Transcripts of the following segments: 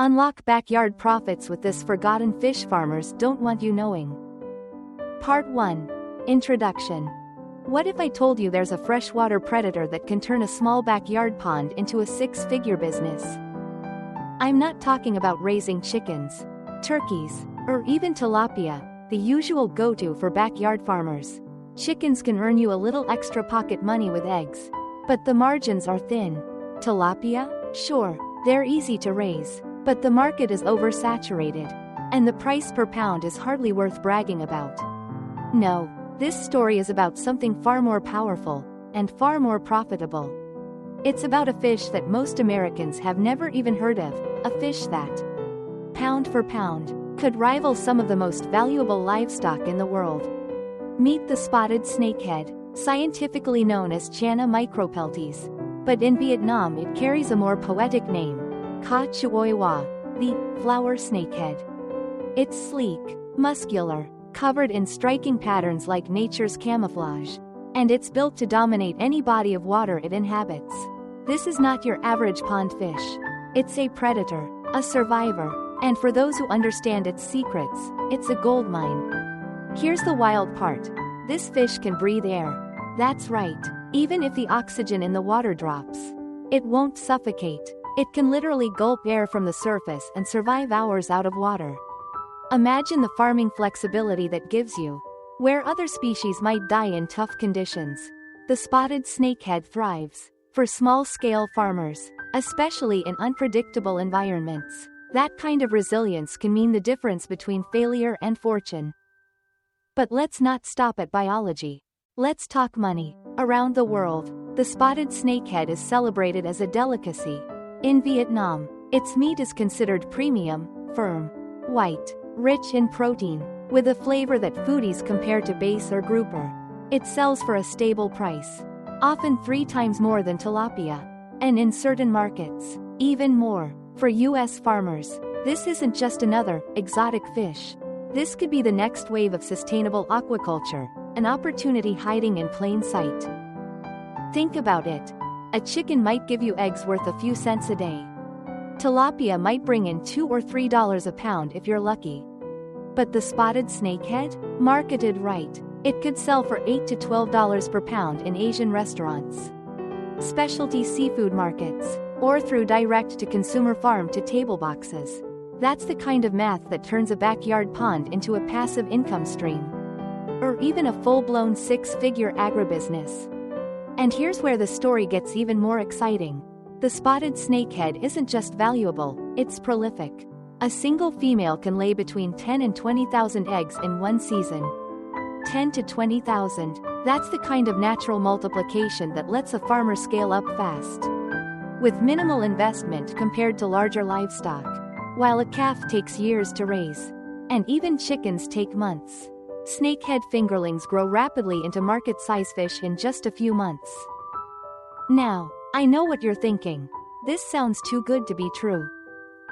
Unlock backyard profits with this forgotten fish farmers don't want you knowing. Part 1. Introduction. What if I told you there's a freshwater predator that can turn a small backyard pond into a six-figure business? I'm not talking about raising chickens, turkeys, or even tilapia, the usual go-to for backyard farmers. Chickens can earn you a little extra pocket money with eggs, but the margins are thin. Tilapia? Sure, they're easy to raise, but the market is oversaturated, and the price per pound is hardly worth bragging about. No, this story is about something far more powerful, and far more profitable. It's about a fish that most Americans have never even heard of, a fish that, pound for pound, could rival some of the most valuable livestock in the world. Meet the spotted snakehead, scientifically known as Channa micropeltis, but in Vietnam it carries a more poetic name, Ka chuối wa, the flower snakehead. It's sleek, muscular, covered in striking patterns like nature's camouflage, and it's built to dominate any body of water it inhabits. This is not your average pond fish. It's a predator, a survivor, and for those who understand its secrets, it's a goldmine. Here's the wild part. This fish can breathe air. That's right, even if the oxygen in the water drops. It won't suffocate. It can literally gulp air from the surface and survive hours out of water. Imagine the farming flexibility that gives you. Where other species might die in tough conditions, the spotted snakehead thrives. For small-scale farmers, especially in unpredictable environments, that kind of resilience can mean the difference between failure and fortune. But let's not stop at biology. Let's talk money. Around the world, the spotted snakehead is celebrated as a delicacy. In Vietnam, its meat is considered premium, firm, white, rich in protein, with a flavor that foodies compare to bass or grouper. It sells for a stable price, often 3 times more than tilapia, and in certain markets, even more. For US farmers, this isn't just another exotic fish. This could be the next wave of sustainable aquaculture, an opportunity hiding in plain sight. Think about it. A chicken might give you eggs worth a few cents a day. Tilapia might bring in $2 or $3 a pound if you're lucky. But the spotted snakehead? Marketed right, it could sell for $8 to $12 per pound in Asian restaurants, specialty seafood markets, or through direct-to-consumer farm-to-table boxes. That's the kind of math that turns a backyard pond into a passive income stream. Or even a full-blown 6-figure agribusiness. And here's where the story gets even more exciting. The spotted snakehead isn't just valuable, it's prolific. A single female can lay between 10 and 20,000 eggs in one season. 10 to 20,000, that's the kind of natural multiplication that lets a farmer scale up fast, with minimal investment compared to larger livestock. While a calf takes years to raise, and even chickens take months, snakehead fingerlings grow rapidly into market-size fish in just a few months. Now, I know what you're thinking. This sounds too good to be true.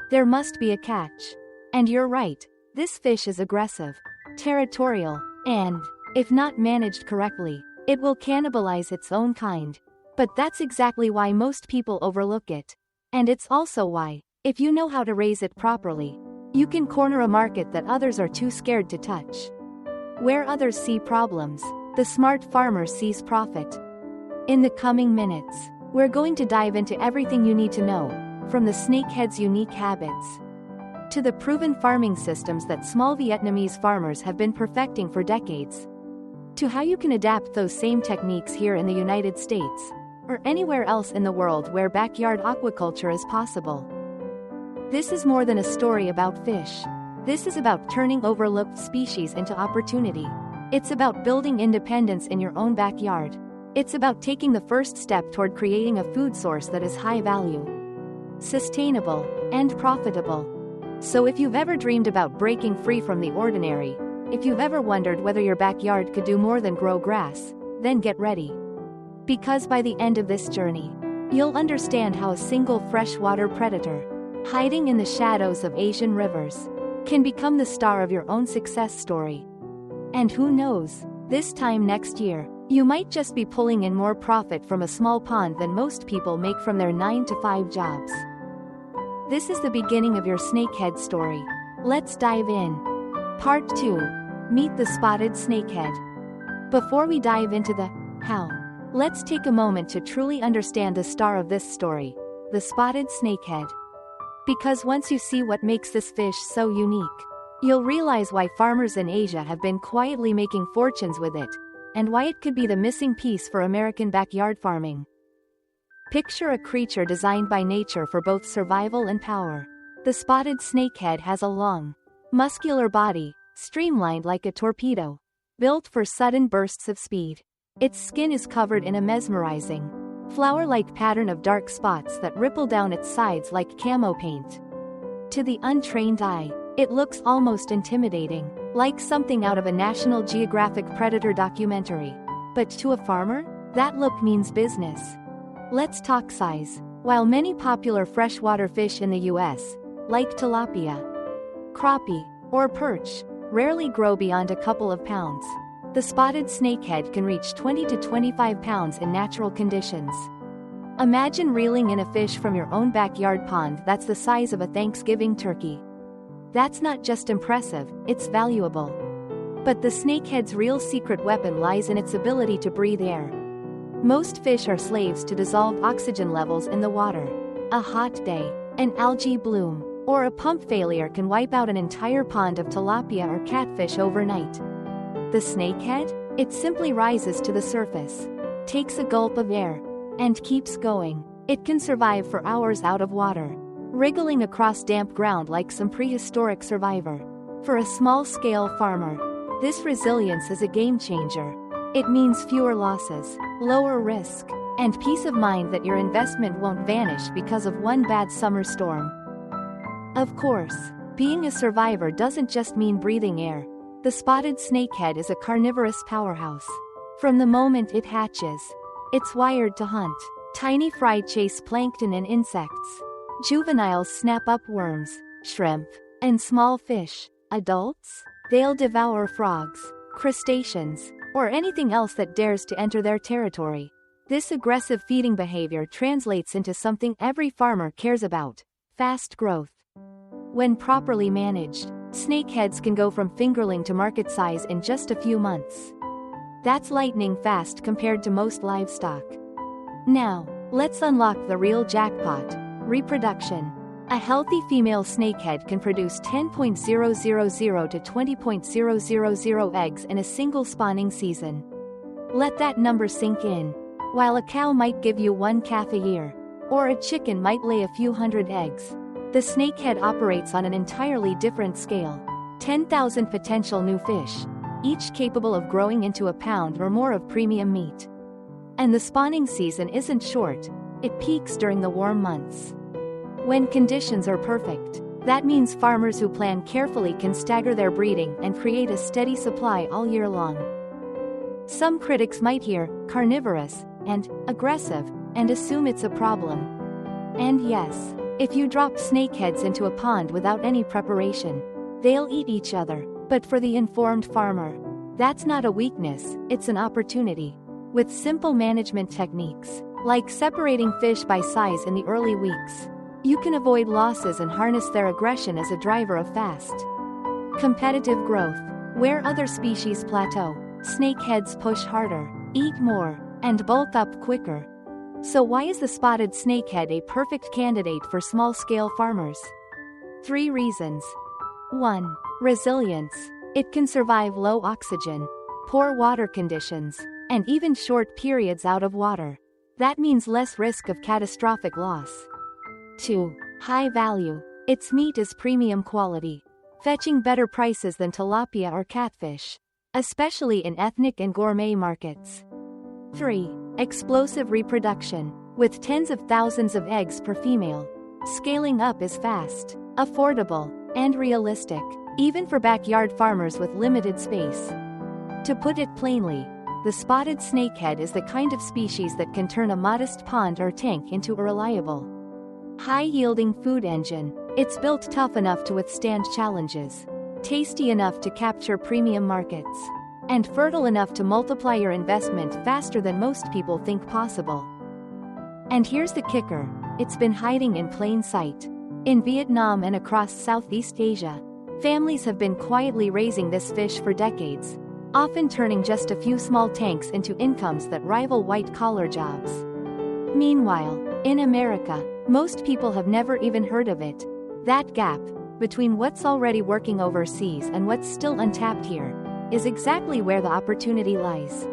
There must be a catch. And you're right, this fish is aggressive, territorial, and, if not managed correctly, it will cannibalize its own kind. But that's exactly why most people overlook it. And it's also why, if you know how to raise it properly, you can corner a market that others are too scared to touch. Where others see problems, the smart farmer sees profit. In the coming minutes, we're going to dive into everything you need to know, from the snakehead's unique habits to the proven farming systems that small Vietnamese farmers have been perfecting for decades, to how you can adapt those same techniques here in the United States, or anywhere else in the world where backyard aquaculture is possible. This is more than a story about fish. This is about turning overlooked species into opportunity. It's about building independence in your own backyard. It's about taking the first step toward creating a food source that is high value, sustainable, and profitable. So if you've ever dreamed about breaking free from the ordinary, if you've ever wondered whether your backyard could do more than grow grass, then get ready. Because by the end of this journey, you'll understand how a single freshwater predator, hiding in the shadows of Asian rivers, can become the star of your own success story. And who knows, this time next year, you might just be pulling in more profit from a small pond than most people make from their 9-to-5 jobs. This is the beginning of your snakehead story. Let's dive in. Part 2. Meet the spotted snakehead. Before we dive into the how, let's take a moment to truly understand the star of this story, the spotted snakehead. Because once you see what makes this fish so unique, you'll realize why farmers in Asia have been quietly making fortunes with it, and why it could be the missing piece for American backyard farming. Picture a creature designed by nature for both survival and power. The spotted snakehead has a long, muscular body, streamlined like a torpedo, built for sudden bursts of speed. Its skin is covered in a mesmerizing, flower-like pattern of dark spots that ripple down its sides like camo paint. To the untrained eye, it looks almost intimidating, like something out of a National Geographic predator documentary. But to a farmer, that look means business. Let's talk size. While many popular freshwater fish in the US, like tilapia, crappie, or perch, rarely grow beyond a couple of pounds, the spotted snakehead can reach 20 to 25 pounds in natural conditions. Imagine reeling in a fish from your own backyard pond that's the size of a Thanksgiving turkey. That's not just impressive, it's valuable. But the snakehead's real secret weapon lies in its ability to breathe air. Most fish are slaves to dissolved oxygen levels in the water. A hot day, an algae bloom, or a pump failure can wipe out an entire pond of tilapia or catfish overnight. The snakehead? It simply rises to the surface, takes a gulp of air, and keeps going. It can survive for hours out of water, wriggling across damp ground like some prehistoric survivor. For a small-scale farmer, this resilience is a game-changer. It means fewer losses, lower risk, and peace of mind that your investment won't vanish because of one bad summer storm. Of course, being a survivor doesn't just mean breathing air. The spotted snakehead is a carnivorous powerhouse. From the moment it hatches, it's wired to hunt. Tiny fry chase plankton and insects. Juveniles snap up worms, shrimp, and small fish. Adults? They'll devour frogs, crustaceans, or anything else that dares to enter their territory. This aggressive feeding behavior translates into something every farmer cares about: fast growth. When properly managed, snakeheads can go from fingerling to market size in just a few months. That's lightning fast compared to most livestock. Now, let's unlock the real jackpot: reproduction. A healthy female snakehead can produce 10.000 to 20.000 eggs in a single spawning season. Let that number sink in. While a cow might give you one calf a year, or a chicken might lay a few hundred eggs, the snakehead operates on an entirely different scale. 10,000 potential new fish, each capable of growing into a pound or more of premium meat. And the spawning season isn't short, it peaks during the warm months. When conditions are perfect, that means farmers who plan carefully can stagger their breeding and create a steady supply all year long. Some critics might hear carnivorous and aggressive and assume it's a problem. And yes, if you drop snakeheads into a pond without any preparation, they'll eat each other. But for the informed farmer, that's not a weakness, it's an opportunity. With simple management techniques, like separating fish by size in the early weeks, you can avoid losses and harness their aggression as a driver of fast, competitive growth. Where other species plateau, snakeheads push harder, eat more, and bulk up quicker. So why is the spotted snakehead a perfect candidate for small-scale farmers? 3 reasons. 1. Resilience. It can survive low oxygen, poor water conditions, and even short periods out of water. That means less risk of catastrophic loss. 2. High value. Its meat is premium quality, fetching better prices than tilapia or catfish, especially in ethnic and gourmet markets. 3. Explosive reproduction. With tens of thousands of eggs per female, scaling up is fast, affordable, and realistic, even for backyard farmers with limited space. To put it plainly, the spotted snakehead is the kind of species that can turn a modest pond or tank into a reliable, high-yielding food engine. It's built tough enough to withstand challenges, tasty enough to capture premium markets, and fertile enough to multiply your investment faster than most people think possible. And here's the kicker: it's been hiding in plain sight. In Vietnam and across Southeast Asia, families have been quietly raising this fish for decades, often turning just a few small tanks into incomes that rival white-collar jobs. Meanwhile, in America, most people have never even heard of it. That gap between what's already working overseas and what's still untapped here is exactly where the opportunity lies.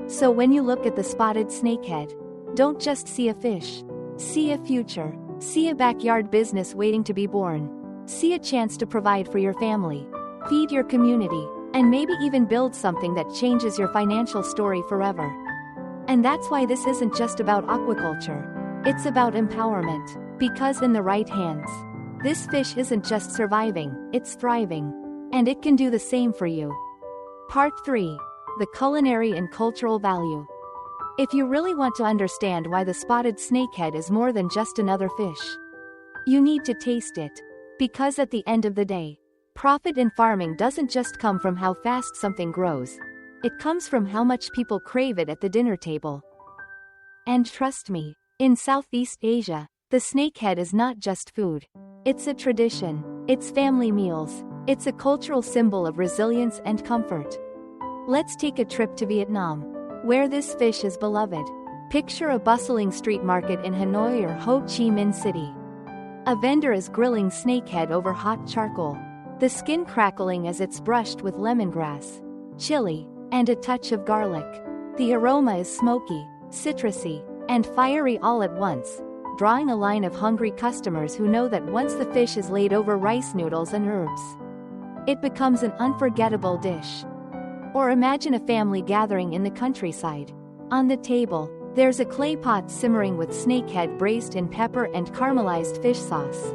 So when you look at the spotted snakehead, don't just see a fish. See a future. See a backyard business waiting to be born. See a chance to provide for your family, feed your community, and maybe even build something that changes your financial story forever. And that's why this isn't just about aquaculture. It's about empowerment. Because in the right hands, this fish isn't just surviving, it's thriving. And it can do the same for you. Part 3. The culinary and cultural value. If you really want to understand why the spotted snakehead is more than just another fish, you need to taste it. Because at the end of the day, profit in farming doesn't just come from how fast something grows. It comes from how much people crave it at the dinner table. And trust me, in Southeast Asia, the snakehead is not just food. It's a tradition. It's family meals. It's a cultural symbol of resilience and comfort. Let's take a trip to Vietnam, where this fish is beloved. Picture a bustling street market in Hanoi or Ho Chi Minh City. A vendor is grilling snakehead over hot charcoal, the skin crackling as it's brushed with lemongrass, chili, and a touch of garlic. The aroma is smoky, citrusy, and fiery all at once, drawing a line of hungry customers who know that once the fish is laid over rice noodles and herbs, it becomes an unforgettable dish. Or imagine a family gathering in the countryside. On the table, there's a clay pot simmering with snakehead braised in pepper and caramelized fish sauce.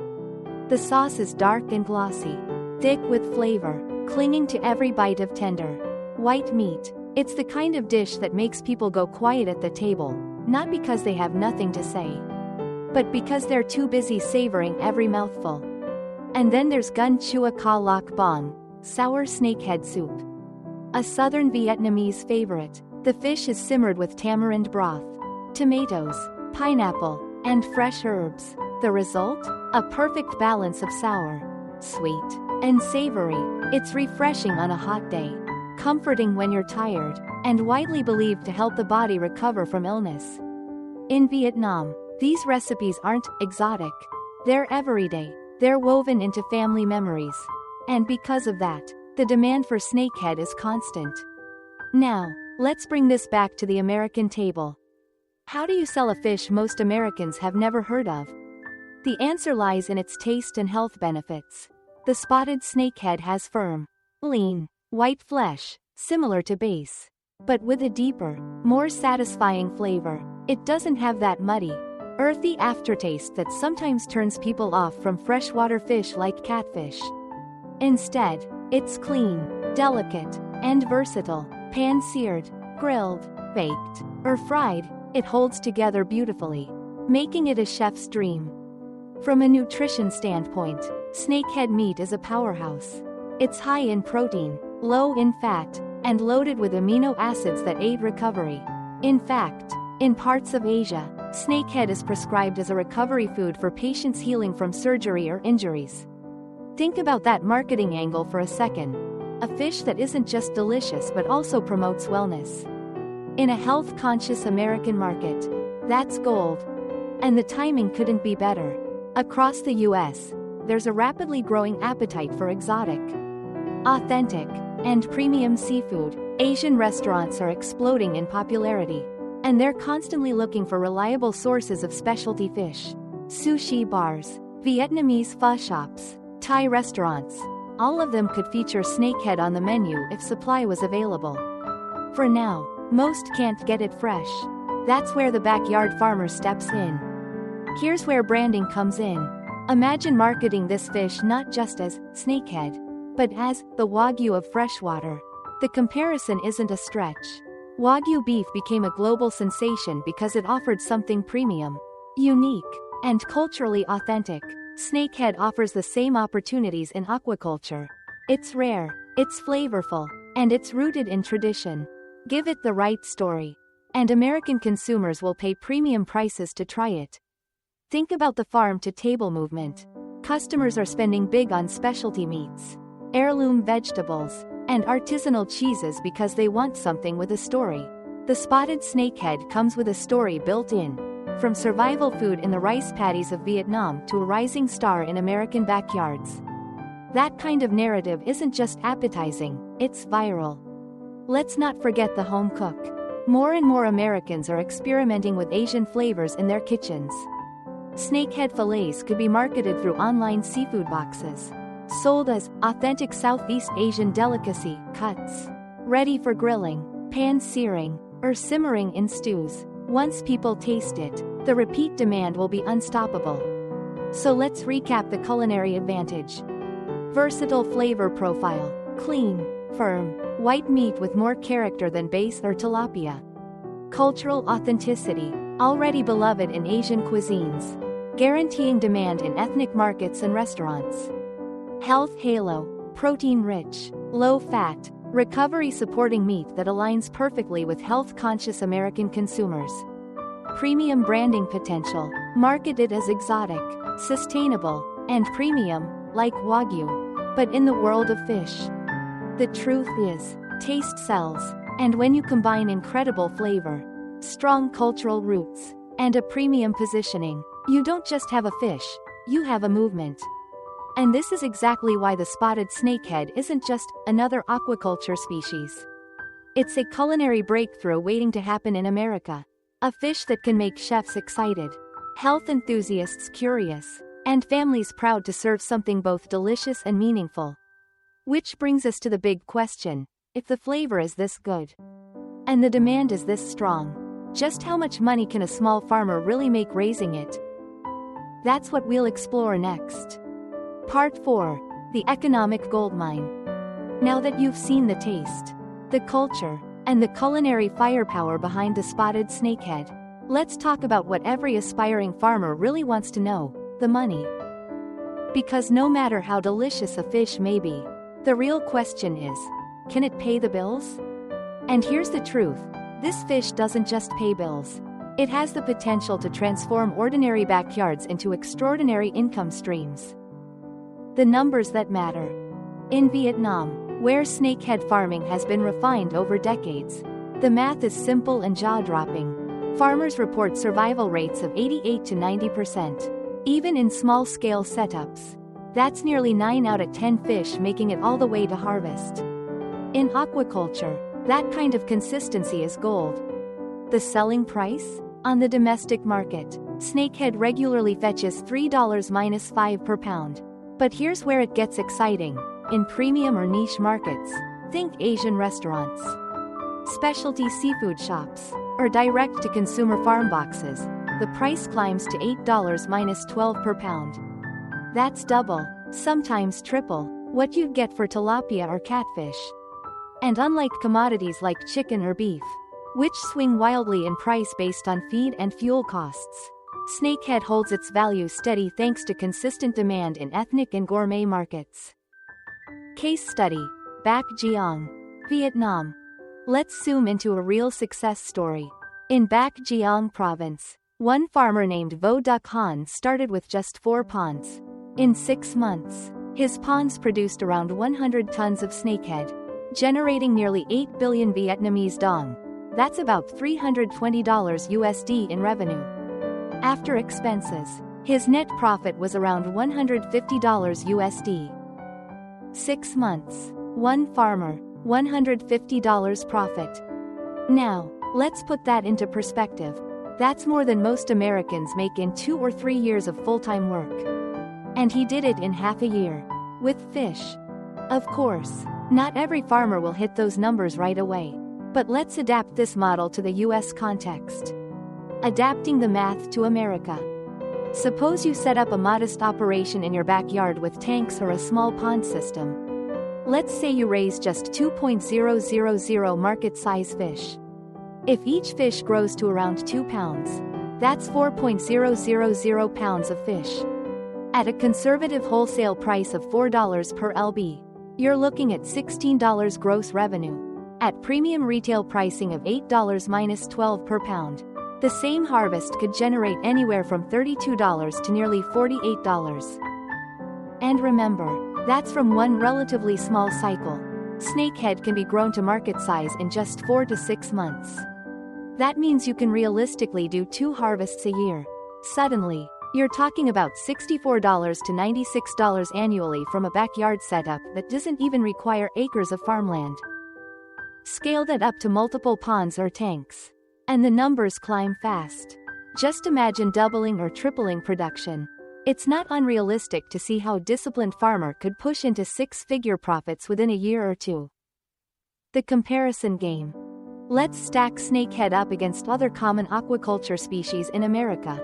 The sauce is dark and glossy, thick with flavor, clinging to every bite of tender, white meat. It's the kind of dish that makes people go quiet at the table, not because they have nothing to say, but because they're too busy savoring every mouthful. And then there's Gun Chua Ca Loc Bong, sour snakehead soup. A southern Vietnamese favorite. The fish is simmered with tamarind broth, tomatoes, pineapple, and fresh herbs. The result? A perfect balance of sour, sweet, and savory. It's refreshing on a hot day, comforting when you're tired, and widely believed to help the body recover from illness. In Vietnam, these recipes aren't exotic. They're everyday. They're woven into family memories. And because of that, the demand for snakehead is constant. Now, let's bring this back to the American table. How do you sell a fish most Americans have never heard of? The answer lies in its taste and health benefits. The spotted snakehead has firm, lean, white flesh, similar to bass, but with a deeper, more satisfying flavor. It doesn't have that muddy, earthy aftertaste that sometimes turns people off from freshwater fish like catfish. Instead, it's clean, delicate, and versatile. Pan-seared, grilled, baked, or fried, it holds together beautifully, making it a chef's dream. From a nutrition standpoint, snakehead meat is a powerhouse. It's high in protein, low in fat, and loaded with amino acids that aid recovery. In fact, in parts of Asia, snakehead is prescribed as a recovery food for patients healing from surgery or injuries. Think about that marketing angle for a second. A fish that isn't just delicious but also promotes wellness. In a health-conscious American market, that's gold. And the timing couldn't be better. Across the US, there's a rapidly growing appetite for exotic, authentic, and premium seafood. Asian restaurants are exploding in popularity, and they're constantly looking for reliable sources of specialty fish. Sushi bars, Vietnamese pho shops, Thai restaurants, all of them could feature snakehead on the menu if supply was available. For now, most can't get it fresh. That's where the backyard farmer steps in. Here's where branding comes in. Imagine marketing this fish not just as snakehead, but as the Wagyu of Freshwater. The comparison isn't a stretch. Wagyu beef became a global sensation because it offered something premium, unique, and culturally authentic. Snakehead offers the same opportunities in aquaculture. It's rare, it's flavorful, and it's rooted in tradition. Give it the right story, and American consumers will pay premium prices to try it. Think about the farm-to-table movement. Customers are spending big on specialty meats, heirloom vegetables, and artisanal cheeses because they want something with a story. The Spotted Snakehead comes with a story built in. From survival food in the rice paddies of Vietnam to a rising star in American backyards. That kind of narrative isn't just appetizing, it's viral. Let's not forget the home cook. More and more Americans are experimenting with Asian flavors in their kitchens. Snakehead fillets could be marketed through online seafood boxes, sold as authentic Southeast Asian delicacy cuts, ready for grilling, pan-searing, or simmering in stews. Once people taste it, the repeat demand will be unstoppable. So let's recap the culinary advantage. Versatile flavor profile, clean, firm, white meat with more character than bass or tilapia. Cultural authenticity, already beloved in Asian cuisines, guaranteeing demand in ethnic markets and restaurants. Health halo, protein-rich, low-fat, recovery-supporting meat that aligns perfectly with health-conscious American consumers. Premium branding potential, marketed as exotic, sustainable, and premium, like Wagyu. But in the world of fish, the truth is, taste sells, and when you combine incredible flavor, strong cultural roots, and a premium positioning, you don't just have a fish, you have a movement. And this is exactly why the spotted snakehead isn't just another aquaculture species. It's a culinary breakthrough waiting to happen in America. A fish that can make chefs excited, health enthusiasts curious, and families proud to serve something both delicious and meaningful. Which brings us to the big question: if the flavor is this good, and the demand is this strong, just how much money can a small farmer really make raising it? That's what we'll explore next. Part 4. The Economic Goldmine. Now that you've seen the taste, the culture, and the culinary firepower behind the spotted snakehead, let's talk about what every aspiring farmer really wants to know: the money. Because no matter how delicious a fish may be, the real question is, can it pay the bills? And here's the truth: this fish doesn't just pay bills. It has the potential to transform ordinary backyards into extraordinary income streams. The numbers that matter. In Vietnam, where snakehead farming has been refined over decades, the math is simple and jaw-dropping. Farmers report survival rates of 88 to 90%, even in small-scale setups. That's nearly 9 out of 10 fish making it all the way to harvest. In aquaculture, that kind of consistency is gold. The selling price? On the domestic market, snakehead regularly fetches $3-5 per pound. But here's where it gets exciting. In premium or niche markets, think Asian restaurants, specialty seafood shops, or direct-to-consumer farm boxes, the price climbs to $8-12 per pound. That's double, sometimes triple, what you'd get for tilapia or catfish. And unlike commodities like chicken or beef, which swing wildly in price based on feed and fuel costs, snakehead holds its value steady thanks to consistent demand in ethnic and gourmet markets. Case study: Bac Giang, Vietnam. Let's zoom into a real success story. In Bac Giang province, one farmer named Vo Duc Han started with just 4 ponds. In 6 months, his ponds produced around 100 tons of snakehead, generating nearly 8 billion Vietnamese dong. That's about $320 USD in revenue. After expenses, his net profit was around $150 USD. 6 months, one farmer, $150 profit. Now, let's put that into perspective. That's more than most Americans make in 2 or 3 years of full-time work. And he did it in half a year. With fish. Of course, not every farmer will hit those numbers right away. But let's adapt this model to the US context. Adapting the math to America. Suppose you set up a modest operation in your backyard with tanks or a small pond system. Let's say you raise just 2.000 market-size fish. If each fish grows to around 2 pounds, that's 4.000 pounds of fish. At a conservative wholesale price of $4 per lb, you're looking at $16 gross revenue. At premium retail pricing of $8-12 per pound, The same harvest could generate anywhere from $32 to nearly $48. And remember, that's from one relatively small cycle. Snakehead can be grown to market size in just 4 to 6 months. That means you can realistically do 2 harvests a year. Suddenly, you're talking about $64 to $96 annually from a backyard setup that doesn't even require acres of farmland. Scale that up to multiple ponds or tanks, and the numbers climb fast. Just imagine doubling or tripling production. It's not unrealistic to see how a disciplined farmer could push into 6-figure profits within a year or 2. The comparison game. Let's stack snakehead up against other common aquaculture species in America.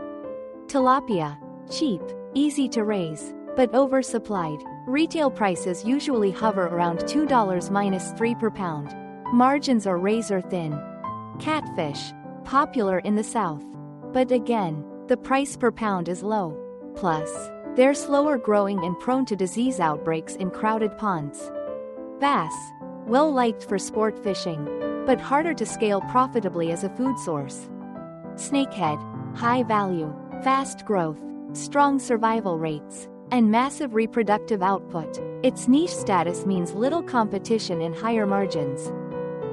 Tilapia. Cheap, easy to raise, but oversupplied. Retail prices usually hover around $2-3 per pound. Margins are razor thin. Catfish. Popular in the South. But again, the price per pound is low. Plus, they're slower growing and prone to disease outbreaks in crowded ponds. Bass. Well liked for sport fishing, but harder to scale profitably as a food source. Snakehead. High value, fast growth, strong survival rates, and massive reproductive output. Its niche status means little competition and higher margins.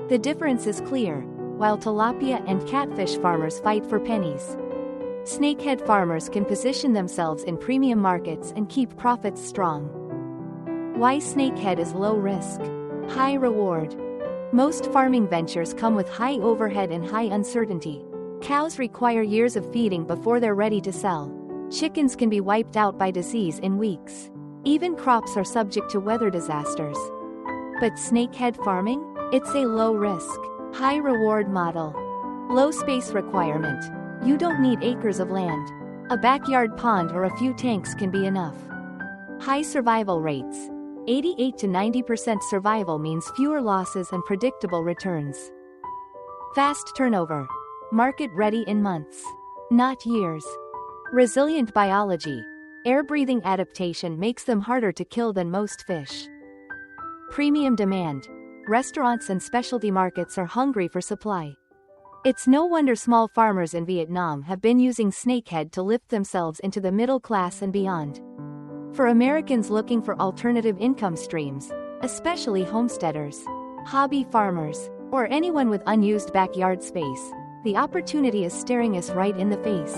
The difference is clear. While tilapia and catfish farmers fight for pennies, snakehead farmers can position themselves in premium markets and keep profits strong. Why snakehead is low risk, high reward? Most farming ventures come with high overhead and high uncertainty. Cows require years of feeding before they're ready to sell. Chickens can be wiped out by disease in weeks. Even crops are subject to weather disasters. But snakehead farming? It's a low-risk, high-reward model. Low space requirement. You don't need acres of land. A backyard pond or a few tanks can be enough. High survival rates. 88 to 90% survival means fewer losses and predictable returns. Fast turnover. Market ready in months, not years. Resilient biology. Air-breathing adaptation makes them harder to kill than most fish. Premium demand. Restaurants and specialty markets are hungry for supply. It's no wonder small farmers in Vietnam have been using snakehead to lift themselves into the middle class and beyond. For Americans looking for alternative income streams, especially homesteaders, hobby farmers, or anyone with unused backyard space, the opportunity is staring us right in the face.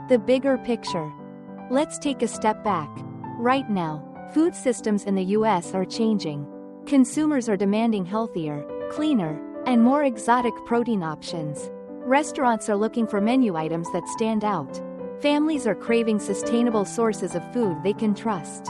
The bigger picture. Let's take a step back. Right now, food systems in the US are changing. Consumers are demanding healthier, cleaner, and more exotic protein options. Restaurants are looking for menu items that stand out. Families are craving sustainable sources of food they can trust.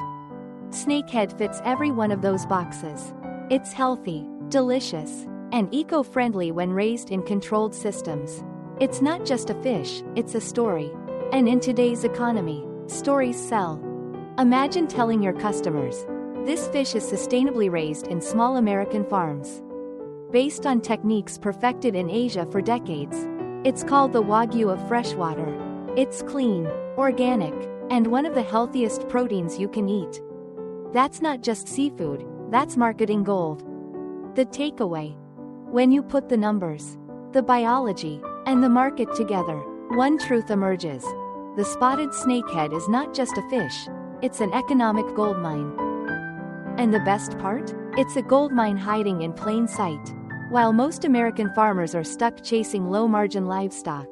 Snakehead fits every one of those boxes. It's healthy, delicious, and eco-friendly when raised in controlled systems. It's not just a fish, it's a story. And in today's economy, stories sell. Imagine telling your customers, this fish is sustainably raised in small American farms, based on techniques perfected in Asia for decades. It's called the Wagyu of Freshwater. It's clean, organic, and one of the healthiest proteins you can eat. That's not just seafood, that's marketing gold. The takeaway. When you put the numbers, the biology, and the market together, one truth emerges. The spotted snakehead is not just a fish, it's an economic goldmine. And the best part? It's a goldmine hiding in plain sight. While most American farmers are stuck chasing low-margin livestock,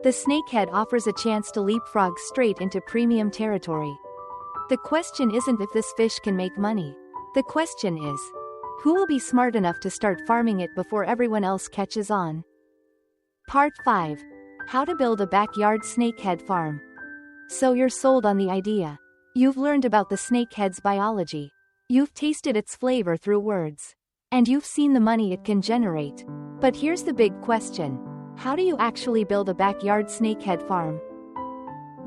the snakehead offers a chance to leapfrog straight into premium territory. The question isn't if this fish can make money. The question is, who will be smart enough to start farming it before everyone else catches on? Part 5. How to build a backyard snakehead farm. So you're sold on the idea. You've learned about the snakehead's biology. You've tasted its flavor through words. And you've seen the money it can generate. But here's the big question. How do you actually build a backyard snakehead farm?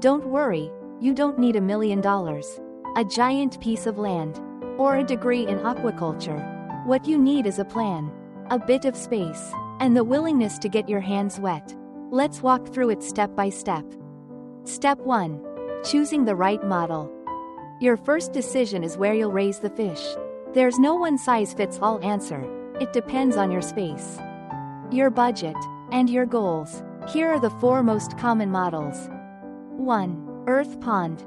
Don't worry, you don't need $1 million, a giant piece of land, or a degree in aquaculture. What you need is a plan, a bit of space, and the willingness to get your hands wet. Let's walk through it step by step. Step 1. Choosing the right model. Your first decision is where you'll raise the fish. There's no one-size-fits-all answer. It depends on your space, your budget, and your goals. Here are the 4 most common models. 1. Earth pond.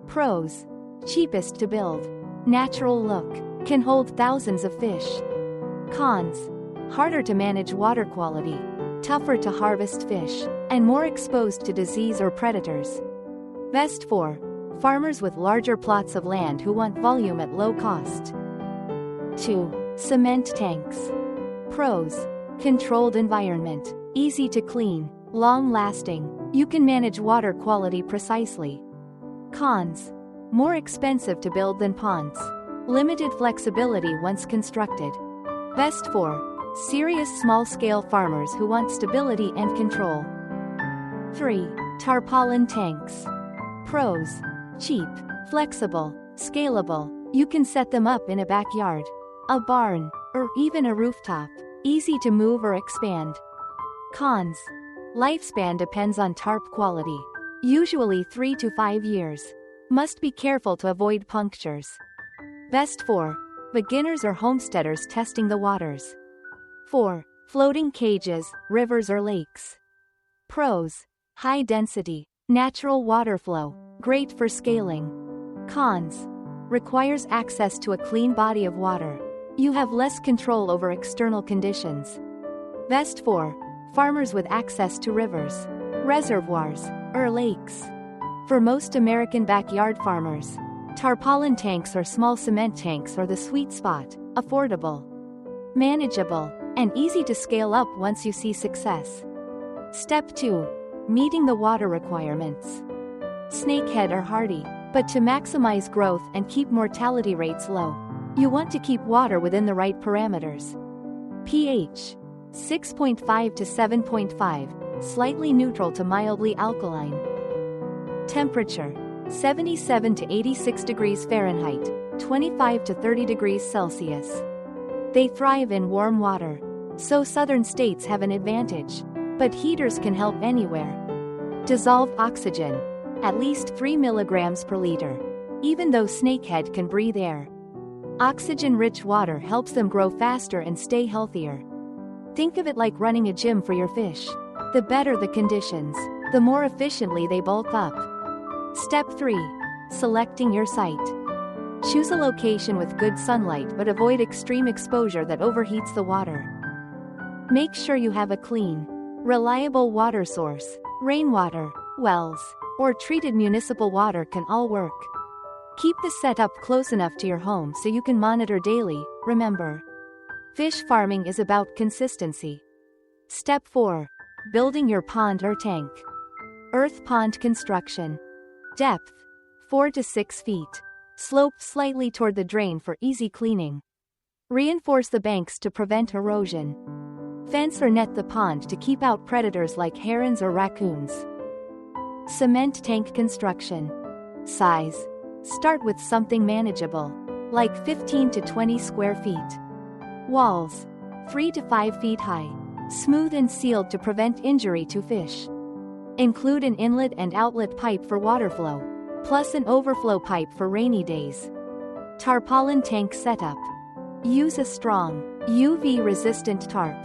Pros: cheapest to build. Natural look. Can hold thousands of fish. Cons: harder to manage water quality. Tougher to harvest fish. And more exposed to disease or predators. Best for farmers with larger plots of land who want volume at low cost. 2. Cement tanks. Pros: controlled environment. Easy to clean. Long-lasting. You can manage water quality precisely. Cons: more expensive to build than ponds. Limited flexibility once constructed. Best for serious small-scale farmers who want stability and control. 3. Tarpaulin tanks. Pros: cheap, flexible, scalable. You can set them up in a backyard, a barn, or even a rooftop. Easy to move or expand. Cons: lifespan depends on tarp quality. Usually 3 to 5 years. Must be careful to avoid punctures. Best for beginners or homesteaders testing the waters. 4. Floating cages, rivers or lakes. Pros: high density, natural water flow, great for scaling. Cons: requires access to a clean body of water. You have less control over external conditions. Best for farmers with access to rivers, reservoirs, or lakes. For most American backyard farmers, tarpaulin tanks or small cement tanks are the sweet spot. Affordable, manageable, and easy to scale up once you see success. Step 2. Meeting the water requirements. Snakehead are hardy, but to maximize growth and keep mortality rates low, you want to keep water within the right parameters. pH: 6.5 to 7.5, slightly neutral to mildly alkaline. Temperature: 77 to 86 degrees Fahrenheit, 25 to 30 degrees Celsius. They thrive in warm water, so southern states have an advantage. But heaters can help anywhere. Dissolved oxygen: at least 3 milligrams per liter. Even though snakehead can breathe air, oxygen-rich water helps them grow faster and stay healthier. Think of it like running a gym for your fish. The better the conditions, the more efficiently they bulk up. Step 3. Selecting your site. Choose a location with good sunlight but avoid extreme exposure that overheats the water. Make sure you have a clean, reliable water source. Rainwater, wells, or treated municipal water can all work. Keep the setup close enough to your home so you can monitor daily. Remember, fish farming is about consistency. Step 4. Building your pond or tank. Earth pond construction. Depth: 4 to 6 feet. Sloped slightly toward the drain for easy cleaning. Reinforce the banks to prevent erosion. Fence or net the pond to keep out predators like herons or raccoons. Cement tank construction. Size: start with something manageable, like 15 to 20 square feet. Walls: 3 to 5 feet high, smooth and sealed to prevent injury to fish. Include an inlet and outlet pipe for water flow, plus an overflow pipe for rainy days. Tarpaulin tank setup. Use a strong, UV-resistant tarp.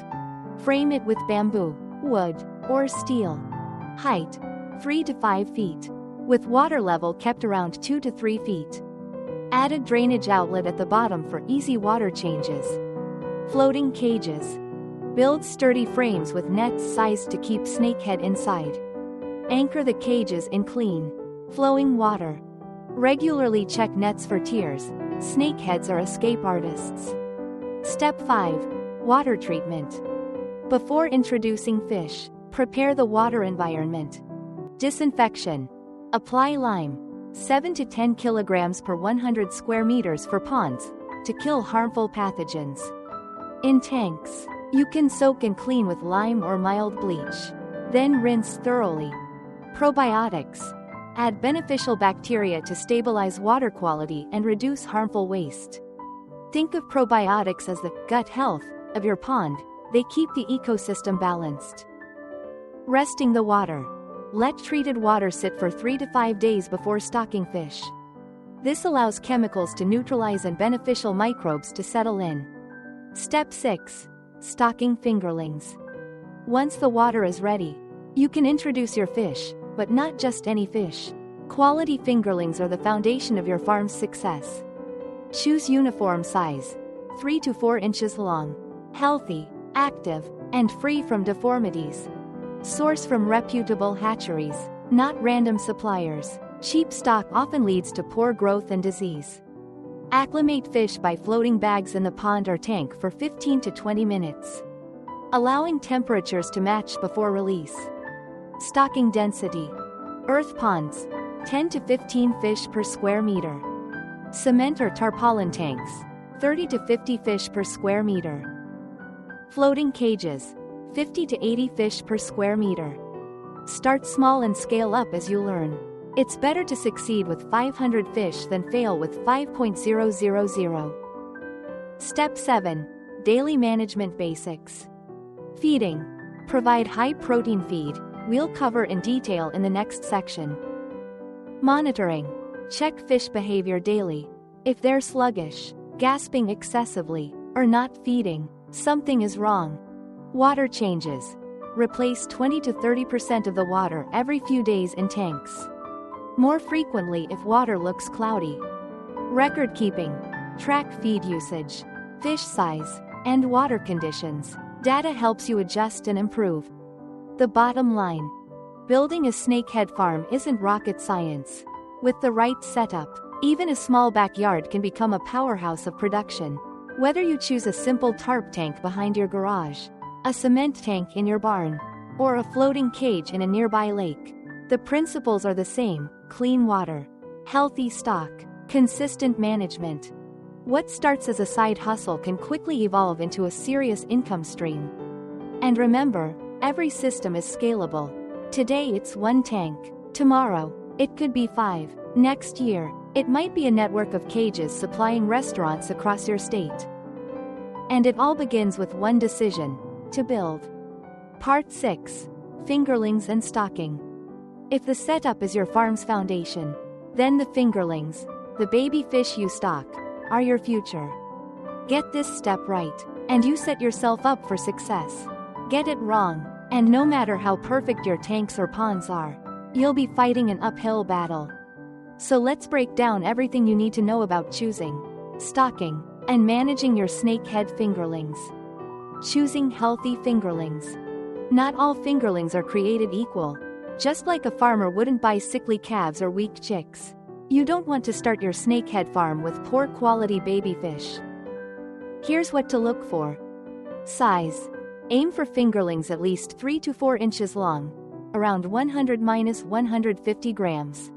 Frame it with bamboo, wood, or steel. Height: 3 to 5 feet. With water level kept around 2 to 3 feet. Add a drainage outlet at the bottom for easy water changes. Floating cages. Build sturdy frames with nets sized to keep snakehead inside. Anchor the cages in clean, flowing water. Regularly check nets for tears. Snakeheads are escape artists. Step 5. Water treatment. Before introducing fish, prepare the water environment. Disinfection. Apply lime, 7 to 10 kilograms per 100 square meters for ponds, to kill harmful pathogens. In tanks, you can soak and clean with lime or mild bleach. Then rinse thoroughly. Probiotics. Add beneficial bacteria to stabilize water quality and reduce harmful waste. Think of probiotics as the gut health of your pond. They keep the ecosystem balanced. Resting the water. Let treated water sit for 3 to 5 days before stocking fish. This allows chemicals to neutralize and beneficial microbes to settle in. Step 6. Stocking fingerlings. Once the water is ready, You can introduce your fish, but not just any fish. Quality fingerlings are the foundation of your farm's success. Choose uniform size, 3 to 4 inches long, healthy, active, and free from deformities. Source from reputable hatcheries, not random suppliers. Cheap stock often leads to poor growth and disease. Acclimate fish by floating bags in the pond or tank for 15 to 20 minutes, allowing temperatures to match before release. Stocking density. Earth ponds, 10 to 15 fish per square meter. Cement or tarpaulin tanks, 30 to 50 fish per square meter. Floating cages, 50 to 80 fish per square meter. Start small and scale up as you learn. It's better to succeed with 500 fish than fail with 5,000. Step 7. Daily management basics. Feeding. Provide high-protein feed. We'll cover in detail in the next section. Monitoring. Check fish behavior daily. If they're sluggish, gasping excessively, or not feeding, something is wrong. Water changes. Replace 20 to 30% of the water every few days in tanks. More frequently if water looks cloudy. Record keeping. Track feed usage, fish size, and water conditions. Data helps you adjust and improve. The bottom line. Building a snakehead farm isn't rocket science. With the right setup, even a small backyard can become a powerhouse of production. Whether you choose a simple tarp tank behind your garage, a cement tank in your barn, or a floating cage in a nearby lake, the principles are the same: clean water, healthy stock, consistent management. What starts as a side hustle can quickly evolve into a serious income stream. And remember, every system is scalable. Today it's 1 tank. Tomorrow, it could be 5. Next year, it might be a network of cages supplying restaurants across your state. And it all begins with one decision: to build. Part 6. Fingerlings and stocking. If the setup is your farm's foundation, then the fingerlings, the baby fish you stock, are your future. Get this step right, and you set yourself up for success. Get it wrong, and no matter how perfect your tanks or ponds are, you'll be fighting an uphill battle. So let's break down everything you need to know about choosing, stocking, and managing your snakehead fingerlings. Choosing healthy fingerlings. Not all fingerlings are created equal. Just like a farmer wouldn't buy sickly calves or weak chicks, you don't want to start your snakehead farm with poor quality baby fish. Here's what to look for. Size. Aim for fingerlings at least 3 to 4 inches long, around 100–150 grams.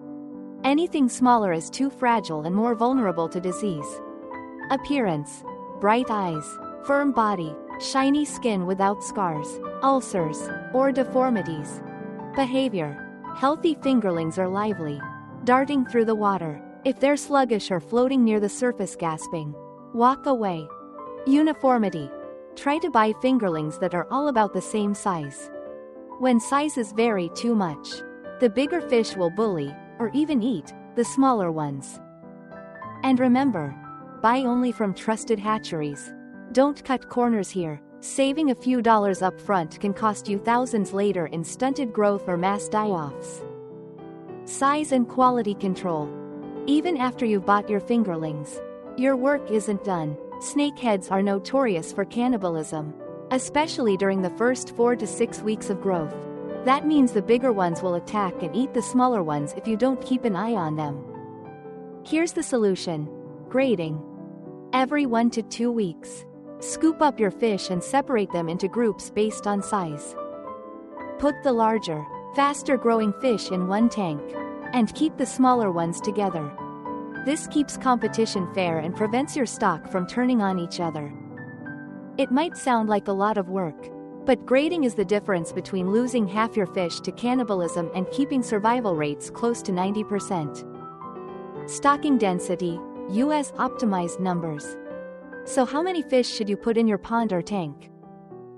Anything smaller is too fragile and more vulnerable to disease. Appearance. Bright eyes, firm body, shiny skin without scars, ulcers, or deformities. Behavior. Healthy fingerlings are lively, darting through the water. If they're sluggish or floating near the surface gasping, walk away. Uniformity. Try to buy fingerlings that are all about the same size. When sizes vary too much, the bigger fish will bully, or even eat, the smaller ones. And remember, buy only from trusted hatcheries. Don't cut corners here. Saving a few dollars up front can cost you thousands later in stunted growth or mass die-offs. Size and quality control. Even after you've bought your fingerlings, your work isn't done. Snakeheads are notorious for cannibalism, especially during the first 4 to 6 weeks of growth. That means the bigger ones will attack and eat the smaller ones if you don't keep an eye on them. Here's the solution. Grading. Every 1 to 2 weeks, scoop up your fish and separate them into groups based on size. Put the larger, faster-growing fish in one tank, and keep the smaller ones together. This keeps competition fair and prevents your stock from turning on each other. It might sound like a lot of work, but grading is the difference between losing half your fish to cannibalism and keeping survival rates close to 90%. Stocking density, US optimized numbers. So how many fish should you put in your pond or tank?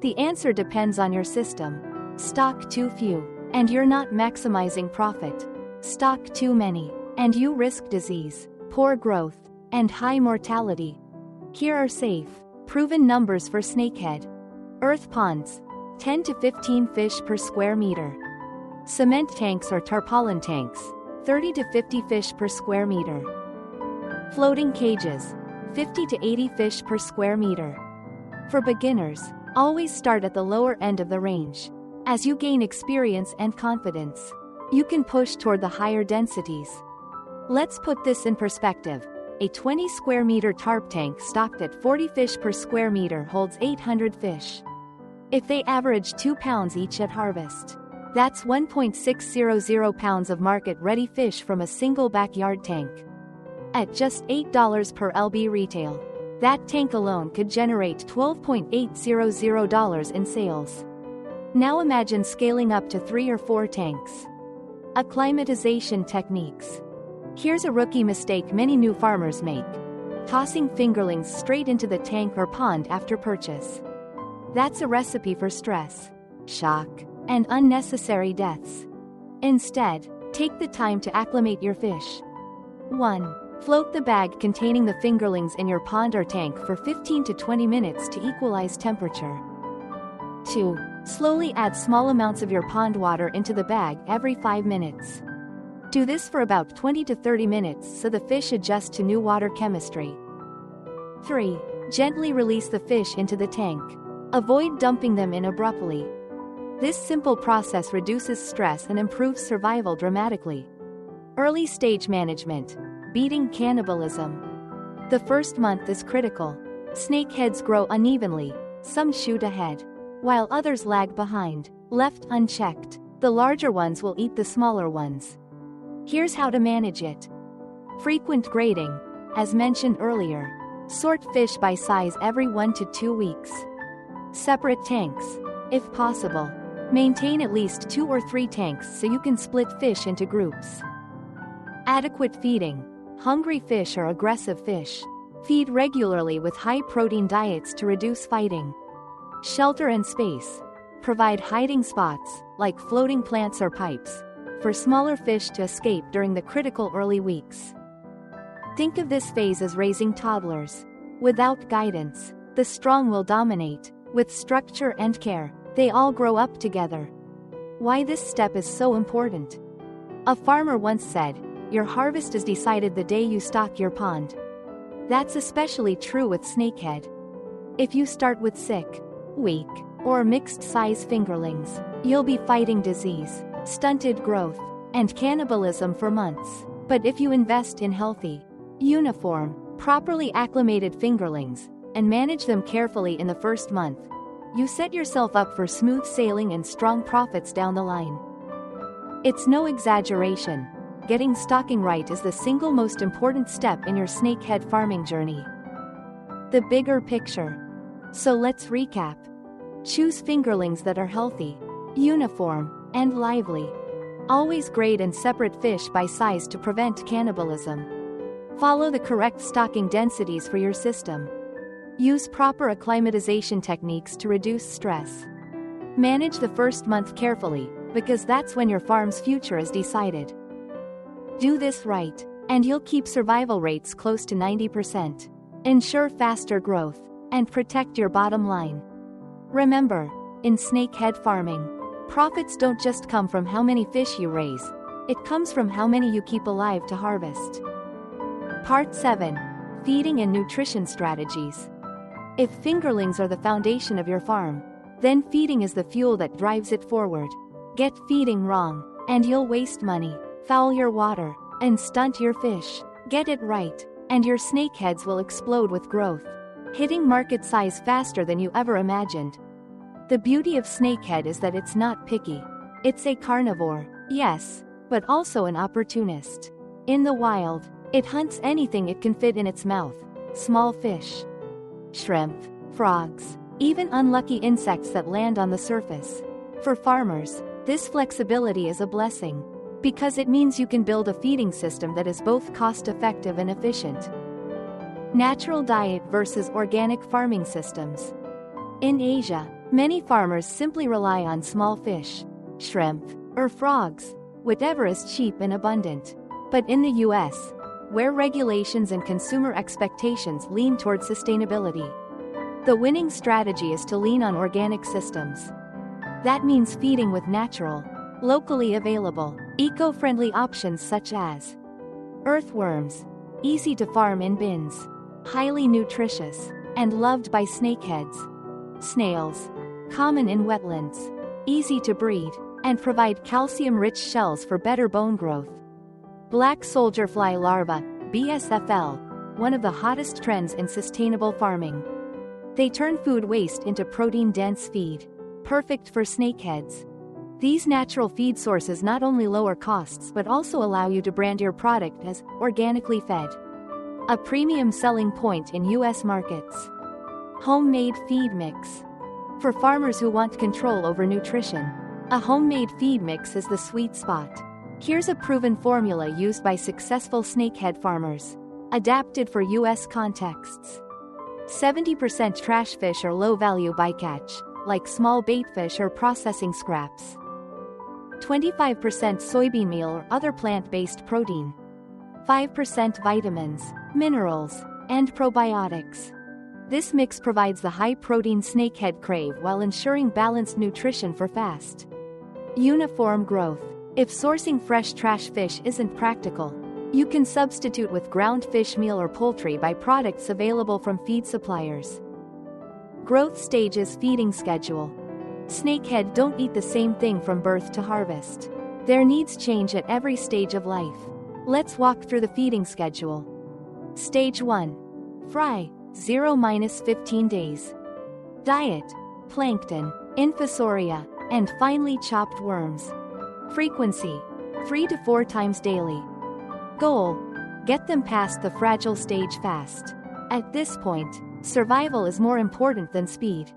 The answer depends on your system. Stock too few, and you're not maximizing profit. Stock too many, and you risk disease, poor growth, and high mortality. Here are safe, proven numbers for snakehead. Earth ponds, 10 to 15 fish per square meter. Cement tanks or tarpaulin tanks, 30 to 50 fish per square meter. Floating cages, 50 to 80 fish per square meter. For beginners, always start at the lower end of the range. As you gain experience and confidence, you can push toward the higher densities. Let's put this in perspective. A 20 square meter tarp tank stocked at 40 fish per square meter holds 800 fish. If they average 2 pounds each at harvest, that's 1.600 pounds of market-ready fish from a single backyard tank. At just $8 per lb retail, that tank alone could generate $12.800 in sales. Now imagine scaling up to 3 or 4 tanks. Acclimatization techniques. Here's a rookie mistake many new farmers make: tossing fingerlings straight into the tank or pond after purchase. That's a recipe for stress, shock, and unnecessary deaths. Instead, take the time to acclimate your fish. 1. Float the bag containing the fingerlings in your pond or tank for 15 to 20 minutes to equalize temperature. 2. Slowly add small amounts of your pond water into the bag every 5 minutes. Do this for about 20 to 30 minutes so the fish adjust to new water chemistry. 3. Gently release the fish into the tank. Avoid dumping them in abruptly. This simple process reduces stress and improves survival dramatically. Early stage management. Beating cannibalism. The first month is critical. Snakeheads grow unevenly, some shoot ahead, while others lag behind. Left unchecked, the larger ones will eat the smaller ones. Here's how to manage it. Frequent grading. As mentioned earlier, sort fish by size every 1 to 2 weeks. Separate tanks. If possible, maintain at least 2 or 3 tanks so you can split fish into groups. Adequate feeding. Hungry fish or aggressive fish, feed regularly with high-protein diets to reduce fighting. Shelter and space. Provide hiding spots, like floating plants or pipes, for smaller fish to escape during the critical early weeks. Think of this phase as raising toddlers. Without guidance, the strong will dominate. With structure and care, they all grow up together. Why this step is so important? A farmer once said, "Your harvest is decided the day you stock your pond." That's especially true with snakehead. If you start with sick, weak, or mixed-size fingerlings, you'll be fighting disease, stunted growth, and cannibalism for months. But if you invest in healthy, uniform, properly acclimated fingerlings, and manage them carefully in the first month, you set yourself up for smooth sailing and strong profits down the line. It's no exaggeration. Getting stocking right is the single most important step in your snakehead farming journey. The bigger picture. So let's recap. Choose fingerlings that are healthy, uniform, and lively. Always grade and separate fish by size to prevent cannibalism. Follow the correct stocking densities for your system. Use proper acclimatization techniques to reduce stress. Manage the first month carefully, because that's when your farm's future is decided. Do this right, and you'll keep survival rates close to 90%. Ensure faster growth, and protect your bottom line. Remember, in snakehead farming, profits don't just come from how many fish you raise, it comes from how many you keep alive to harvest. Part 7. Feeding and nutrition strategies. If fingerlings are the foundation of your farm, then feeding is the fuel that drives it forward. Get feeding wrong, and you'll waste money, foul your water, and stunt your fish. Get it right, and your snakeheads will explode with growth, hitting market size faster than you ever imagined. The beauty of snakehead is that it's not picky. It's a carnivore, yes, but also an opportunist. In the wild, it hunts anything it can fit in its mouth: small fish, shrimp, frogs, even unlucky insects that land on the surface. For farmers, this flexibility is a blessing, because it means you can build a feeding system that is both cost-effective and efficient. Natural diet versus organic farming systems. In Asia, many farmers simply rely on small fish, shrimp, or frogs, whatever is cheap and abundant. But in the US, where regulations and consumer expectations lean toward sustainability, the winning strategy is to lean on organic systems. That means feeding with natural, Locally available, eco-friendly options such as earthworms, easy to farm in bins, highly nutritious, and loved by snakeheads. Snails, common in wetlands, easy to breed, and provide calcium-rich shells for better bone growth. Black soldier fly larvae, BSFL, one of the hottest trends in sustainable farming. They turn food waste into protein-dense feed, perfect for snakeheads. These natural feed sources not only lower costs but also allow you to brand your product as organically fed. A premium selling point in U.S. markets. Homemade feed mix. For farmers who want control over nutrition, a homemade feed mix is the sweet spot. Here's a proven formula used by successful snakehead farmers. Adapted for U.S. contexts. 70% trash fish or low-value bycatch, like small baitfish or processing scraps. 25% soybean meal or other plant-based protein. 5% vitamins, minerals, and probiotics. This mix provides the high-protein snakehead crave while ensuring balanced nutrition for fast, uniform growth. If sourcing fresh trash fish isn't practical, you can substitute with ground fish meal or poultry byproducts available from feed suppliers. Growth stages. Feeding schedule. Snakehead don't eat the same thing from birth to harvest. Their needs change at every stage of life. Let's walk through the feeding schedule. Stage 1. Fry, 0-15 days. Diet, plankton, infusoria, and finely chopped worms. Frequency, 3 to 4 times daily. Goal, get them past the fragile stage fast. At this point, survival is more important than speed.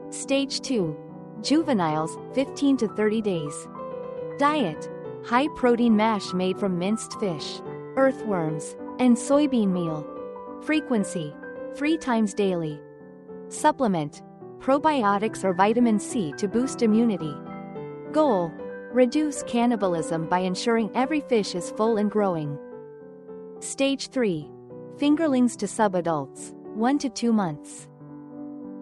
Stage 2. Juveniles, 15 to 30 days. Diet, high-protein mash made from minced fish, earthworms, and soybean meal. Frequency, 3 times daily. Supplement, probiotics or vitamin C to boost immunity. Goal, reduce cannibalism by ensuring every fish is full and growing. Stage 3. Fingerlings to subadults, 1 to 2 months.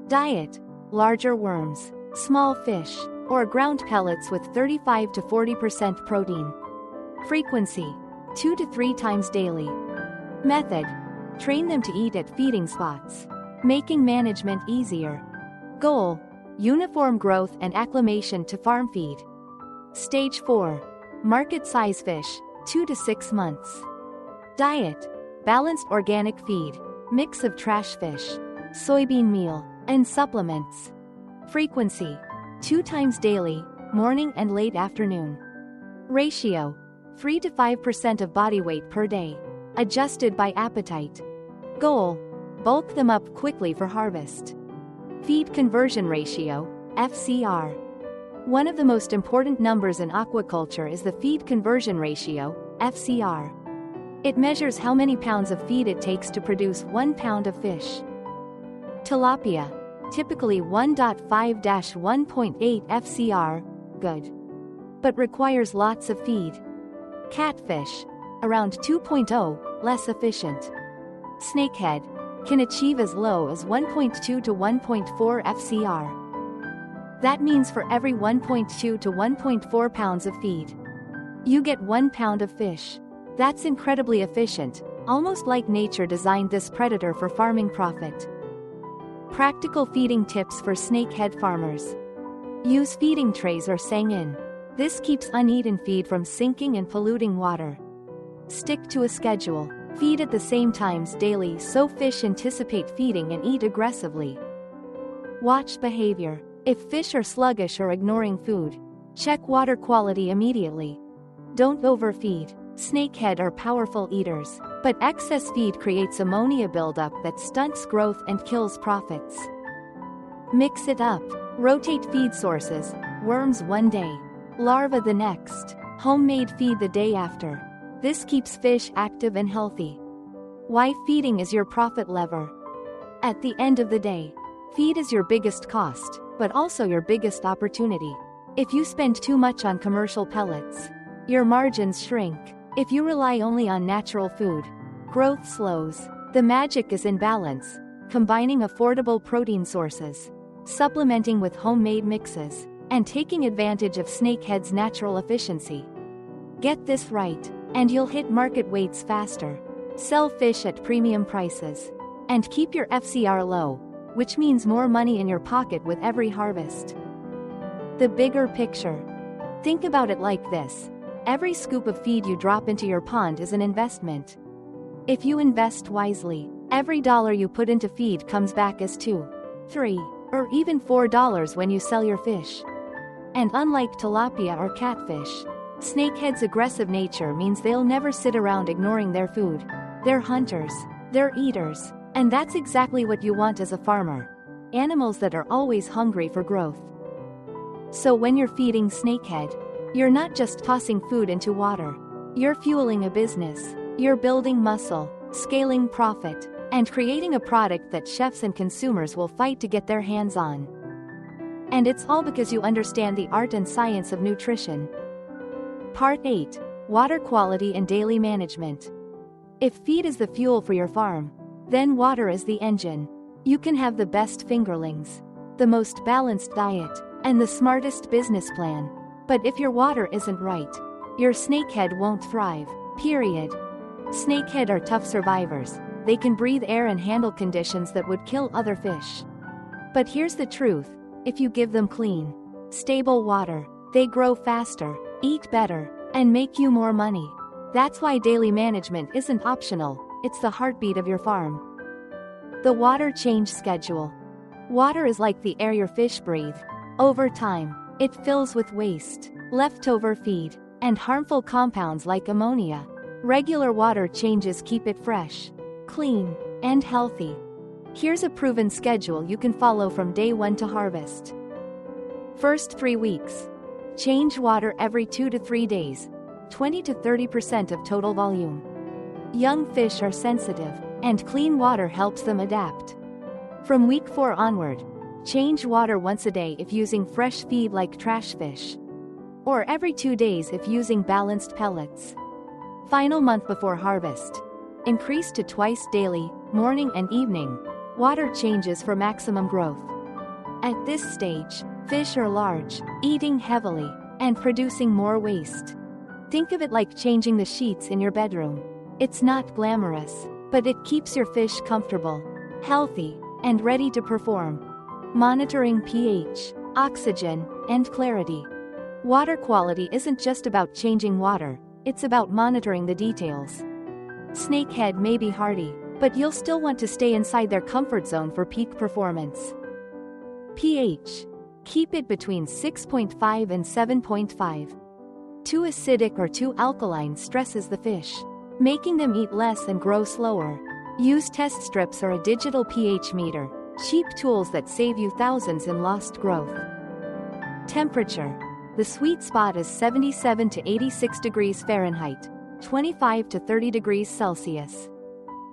Diet, larger worms, small fish, or ground pellets with 35 to 40% protein. Frequency, 2 to 3 times daily. Method, train them to eat at feeding spots, making management easier. Goal, uniform growth and acclimation to farm feed. Stage 4. Market size fish, 2 to 6 months. Diet, balanced organic feed, mix of trash fish, soybean meal, and supplements. Frequency, 2 times daily, morning and late afternoon. Ratio, 3 to 5% of body weight per day, adjusted by appetite. Goal, bulk them up quickly for harvest. Feed conversion ratio, FCR. One of the most important numbers in aquaculture is the feed conversion ratio, FCR. It measures how many pounds of feed it takes to produce 1 pound of fish. Tilapia, typically 1.5-1.8 FCR, good. But requires lots of feed. Catfish, around 2.0, less efficient. Snakehead, can achieve as low as 1.2 to 1.4 FCR. That means for every 1.2 to 1.4 pounds of feed, you get 1 pound of fish. That's incredibly efficient, almost like nature designed this predator for farming profit. Practical feeding tips for snakehead farmers. Use feeding trays or sang-in. This keeps uneaten feed from sinking and polluting water. Stick to a schedule. Feed at the same times daily so fish anticipate feeding and eat aggressively. Watch behavior. If fish are sluggish or ignoring food, check water quality immediately. Don't overfeed. Snakehead are powerful eaters, but excess feed creates ammonia buildup that stunts growth and kills profits. Mix it up. Rotate feed sources, worms one day, larvae the next, homemade feed the day after. This keeps fish active and healthy. Why feeding is your profit lever. At the end of the day, feed is your biggest cost, but also your biggest opportunity. If you spend too much on commercial pellets, your margins shrink. If you rely only on natural food, growth slows. The magic is in balance, combining affordable protein sources, supplementing with homemade mixes, and taking advantage of snakehead's natural efficiency. Get this right, and you'll hit market weights faster, sell fish at premium prices, and keep your FCR low, which means more money in your pocket with every harvest. The bigger picture. Think about it like this. Every scoop of feed you drop into your pond is an investment. If you invest wisely, every dollar you put into feed comes back as $2, $3, or even $4 when you sell your fish. And unlike tilapia or catfish, snakeheads' aggressive nature means they'll never sit around ignoring their food. They're hunters, they're eaters, and that's exactly what you want as a farmer. Animals that are always hungry for growth. So when you're feeding snakehead, you're not just tossing food into water. You're fueling a business. You're building muscle, scaling profit, and creating a product that chefs and consumers will fight to get their hands on. And it's all because you understand the art and science of nutrition. Part 8. Water quality and daily management. If feed is the fuel for your farm, then water is the engine. You can have the best fingerlings, the most balanced diet, and the smartest business plan. But if your water isn't right, your snakehead won't thrive, period. Snakehead are tough survivors. They can breathe air and handle conditions that would kill other fish. But here's the truth. If you give them clean, stable water, they grow faster, eat better, and make you more money. That's why daily management isn't optional, it's the heartbeat of your farm. The water change schedule. Water is like the air your fish breathe. Over time, it fills with waste, leftover feed, and harmful compounds like ammonia. Regular water changes keep it fresh, clean, and healthy. Here's a proven schedule you can follow from day 1 to harvest. First 3 weeks. Change water every 2 to 3 days, 20 to 30% of total volume. Young fish are sensitive, and clean water helps them adapt. From week 4 onward, change water once a day if using fresh feed like trash fish, or every 2 days if using balanced pellets. Final month before harvest. Increase to twice daily, morning and evening. Water changes for maximum growth. At this stage, fish are large, eating heavily, and producing more waste. Think of it like changing the sheets in your bedroom. It's not glamorous, but it keeps your fish comfortable, healthy, and ready to perform. Monitoring pH, oxygen, and clarity. Water quality isn't just about changing water, it's about monitoring the details. Snakehead may be hardy, but you'll still want to stay inside their comfort zone for peak performance. pH. Keep it between 6.5 and 7.5. Too acidic or too alkaline stresses the fish, making them eat less and grow slower. Use test strips or a digital pH meter, cheap tools that save you thousands in lost growth. Temperature. The sweet spot is 77 to 86 degrees Fahrenheit, 25 to 30 degrees Celsius.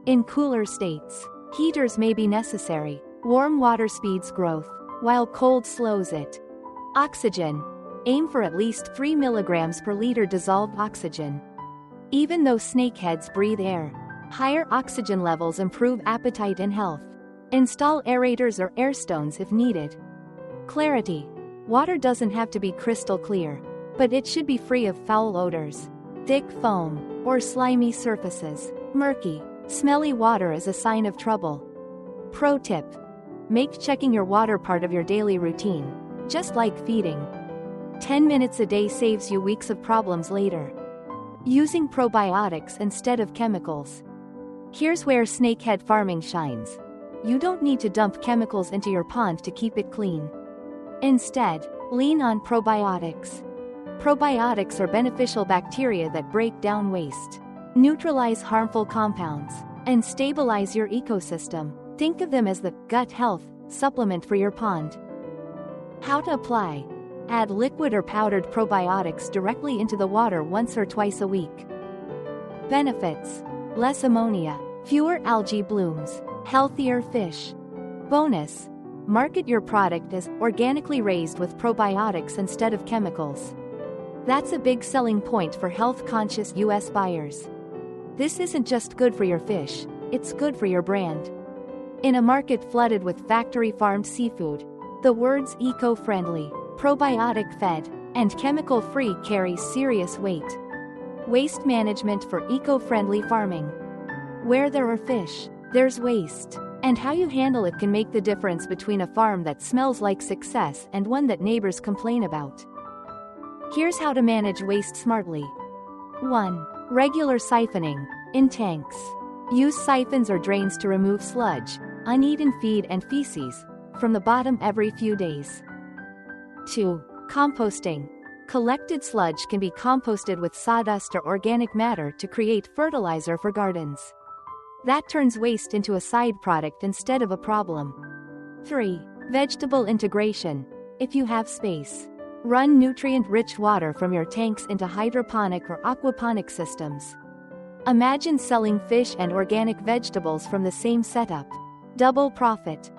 In cooler states, heaters may be necessary. Warm water speeds growth, while cold slows it. Oxygen. Aim for at least 3 milligrams per liter dissolved oxygen. Even though snakeheads breathe air, higher oxygen levels improve appetite and health. Install aerators or air stones if needed. Clarity. Water doesn't have to be crystal clear, but it should be free of foul odors, thick foam, or slimy surfaces. Murky, smelly water is a sign of trouble. Pro tip. Make checking your water part of your daily routine, just like feeding. 10 minutes a day saves you weeks of problems later. Using probiotics instead of chemicals. Here's where snakehead farming shines. You don't need to dump chemicals into your pond to keep it clean. Instead, lean on probiotics. Probiotics are beneficial bacteria that break down waste, neutralize harmful compounds, and stabilize your ecosystem. Think of them as the gut health supplement for your pond. How to apply. Add liquid or powdered probiotics directly into the water once or twice a week. Benefits. Less ammonia, fewer algae blooms, healthier fish. Bonus. Market your product as organically raised with probiotics instead of chemicals. That's a big selling point for health-conscious US buyers. This isn't just good for your fish, it's good for your brand. In a market flooded with factory-farmed seafood, the words eco-friendly, probiotic fed, and chemical-free carries serious weight. Waste management for eco-friendly farming. Where there are fish, there's waste, and how you handle it can make the difference between a farm that smells like success and one that neighbors complain about. Here's how to manage waste smartly. 1. Regular siphoning. In tanks. Use siphons or drains to remove sludge, uneaten feed and feces from the bottom every few days. 2. Composting. Collected sludge can be composted with sawdust or organic matter to create fertilizer for gardens. That turns waste into a side product instead of a problem. 3. Vegetable integration. If you have space, run nutrient-rich water from your tanks into hydroponic or aquaponic systems. Imagine selling fish and organic vegetables from the same setup. Double profit.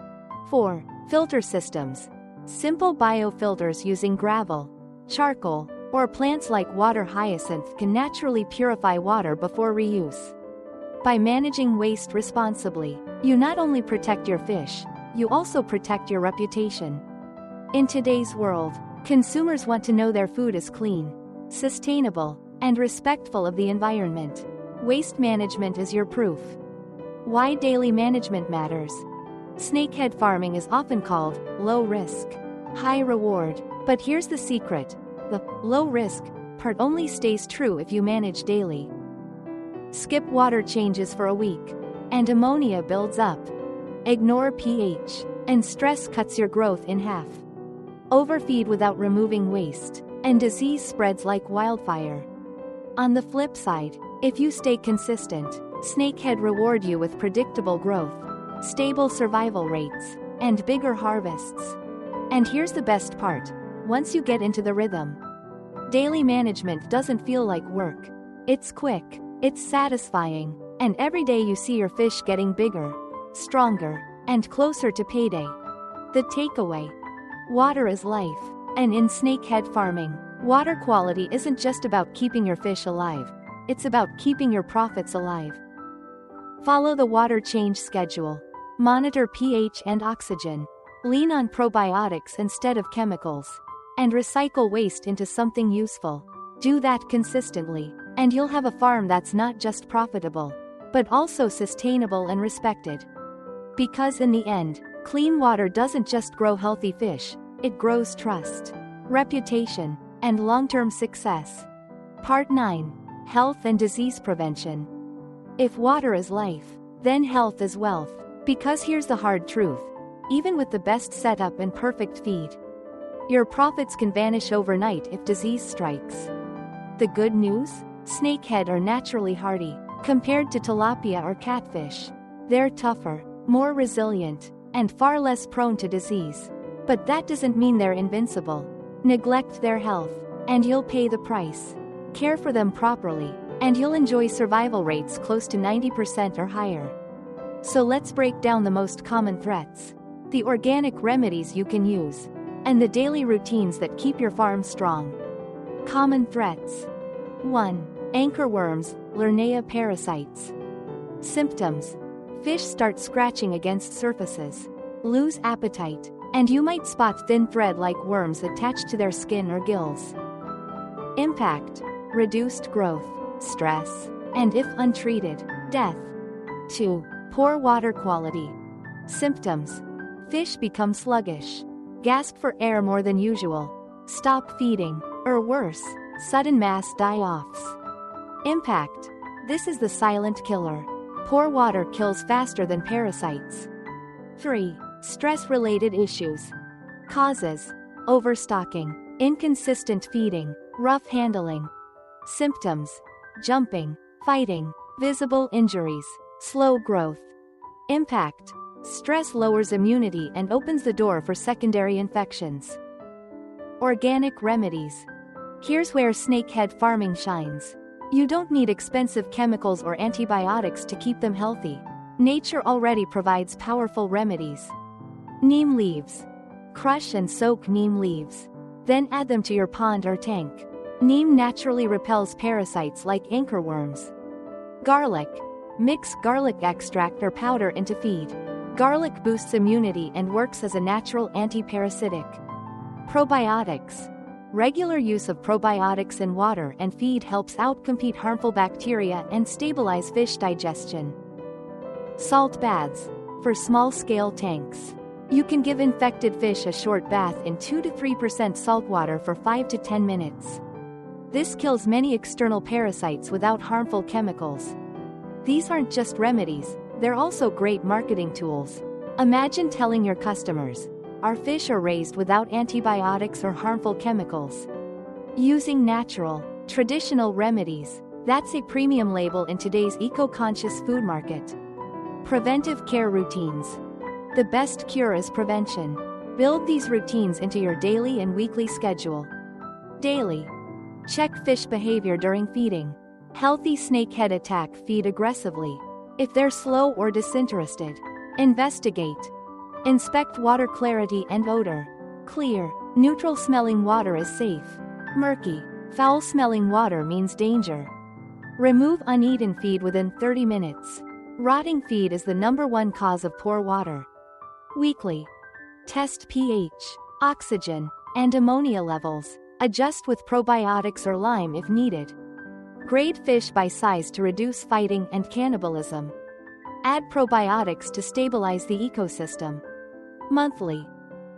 4. Filter systems. Simple biofilters using gravel, charcoal, or plants like water hyacinth can naturally purify water before reuse. By managing waste responsibly, you not only protect your fish, you also protect your reputation. In today's world, consumers want to know their food is clean, sustainable, and respectful of the environment. Waste management is your proof. Why daily management matters. Snakehead farming is often called low risk, high reward, but here's the secret. The low risk part only stays true if you manage daily. Skip water changes for a week, and ammonia builds up. Ignore pH, and stress cuts your growth in half. Overfeed without removing waste, and disease spreads like wildfire. On the flip side, if you stay consistent, Snakehead reward you with predictable growth, stable survival rates, and bigger harvests. And here's the best part. Once you get into the rhythm, daily management doesn't feel like work. It's quick, it's satisfying, and every day you see your fish getting bigger, stronger, and closer to payday. The takeaway. Water is life, and in snakehead farming, water quality isn't just about keeping your fish alive, it's about keeping your profits alive. Follow the water change schedule. Monitor pH and oxygen. Lean on probiotics instead of chemicals. And recycle waste into something useful. Do that consistently, and you'll have a farm that's not just profitable, but also sustainable and respected. Because in the end, clean water doesn't just grow healthy fish, it grows trust, reputation, and long-term success. Part 9. Health and disease prevention. If water is life, then health is wealth. Because here's the hard truth. Even with the best setup and perfect feed, your profits can vanish overnight if disease strikes. The good news? Snakehead are naturally hardy. Compared to tilapia or catfish, they're tougher, more resilient, and far less prone to disease. But that doesn't mean they're invincible. Neglect their health, and you'll pay the price. Care for them properly, and you'll enjoy survival rates close to 90% or higher. So let's break down the most common threats, the organic remedies you can use, and the daily routines that keep your farm strong. Common threats. 1. Anchorworms, Lernea parasites. Symptoms. Fish start scratching against surfaces, lose appetite, and you might spot thin thread-like worms attached to their skin or gills. Impact. Reduced growth, stress, and if untreated, death. 2. Poor water quality. Symptoms. Fish become sluggish, gasp for air more than usual, stop feeding, or worse, sudden mass die-offs. Impact. This is the silent killer. Poor water kills faster than parasites. 3. Stress-related issues. Causes. Overstocking, inconsistent feeding, rough handling. Symptoms. Jumping, fighting, visible injuries, slow growth. Impact. Stress lowers immunity and opens the door for secondary infections. Organic remedies. Here's where snakehead farming shines. You don't need expensive chemicals or antibiotics to keep them healthy. Nature already provides powerful remedies. Neem leaves. Crush and soak neem leaves. Then add them to your pond or tank. Neem naturally repels parasites like anchorworms. Garlic. Mix garlic extract or powder into feed. Garlic boosts immunity and works as a natural anti-parasitic. Probiotics. Regular use of probiotics in water and feed helps outcompete harmful bacteria and stabilize fish digestion. Salt baths. For small-scale tanks, you can give infected fish a short bath in 2 to 3% salt water for 5 to 10 minutes. This kills many external parasites without harmful chemicals. These aren't just remedies, they're also great marketing tools. Imagine telling your customers, "Our fish are raised without antibiotics or harmful chemicals." Using natural, traditional remedies, that's a premium label in today's eco-conscious food market. Preventive care routines. The best cure is prevention. Build these routines into your daily and weekly schedule. Daily. Check fish behavior during feeding. Healthy snakehead attack feed aggressively. If they're slow or disinterested, investigate. Inspect water clarity and odor. Clear, neutral-smelling water is safe. Murky, foul-smelling water means danger. Remove uneaten feed within 30 minutes. Rotting feed is the #1 cause of poor water. Weekly. Test pH, oxygen, and ammonia levels. Adjust with probiotics or lime if needed. Grade fish by size to reduce fighting and cannibalism. Add probiotics to stabilize the ecosystem. Monthly.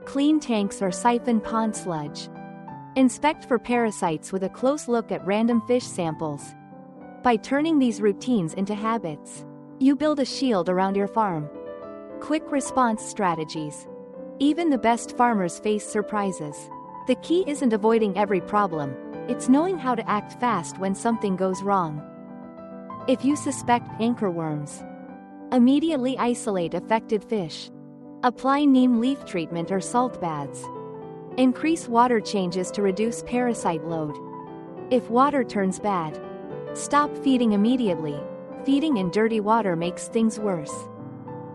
Clean tanks or siphon pond sludge. Inspect for parasites with a close look at random fish samples. By turning these routines into habits, you build a shield around your farm. Quick response strategies. Even the best farmers face surprises. The key isn't avoiding every problem, it's knowing how to act fast when something goes wrong. If you suspect anchorworms, immediately isolate affected fish. Apply neem leaf treatment or salt baths. Increase water changes to reduce parasite load. If water turns bad, stop feeding immediately. Feeding in dirty water makes things worse.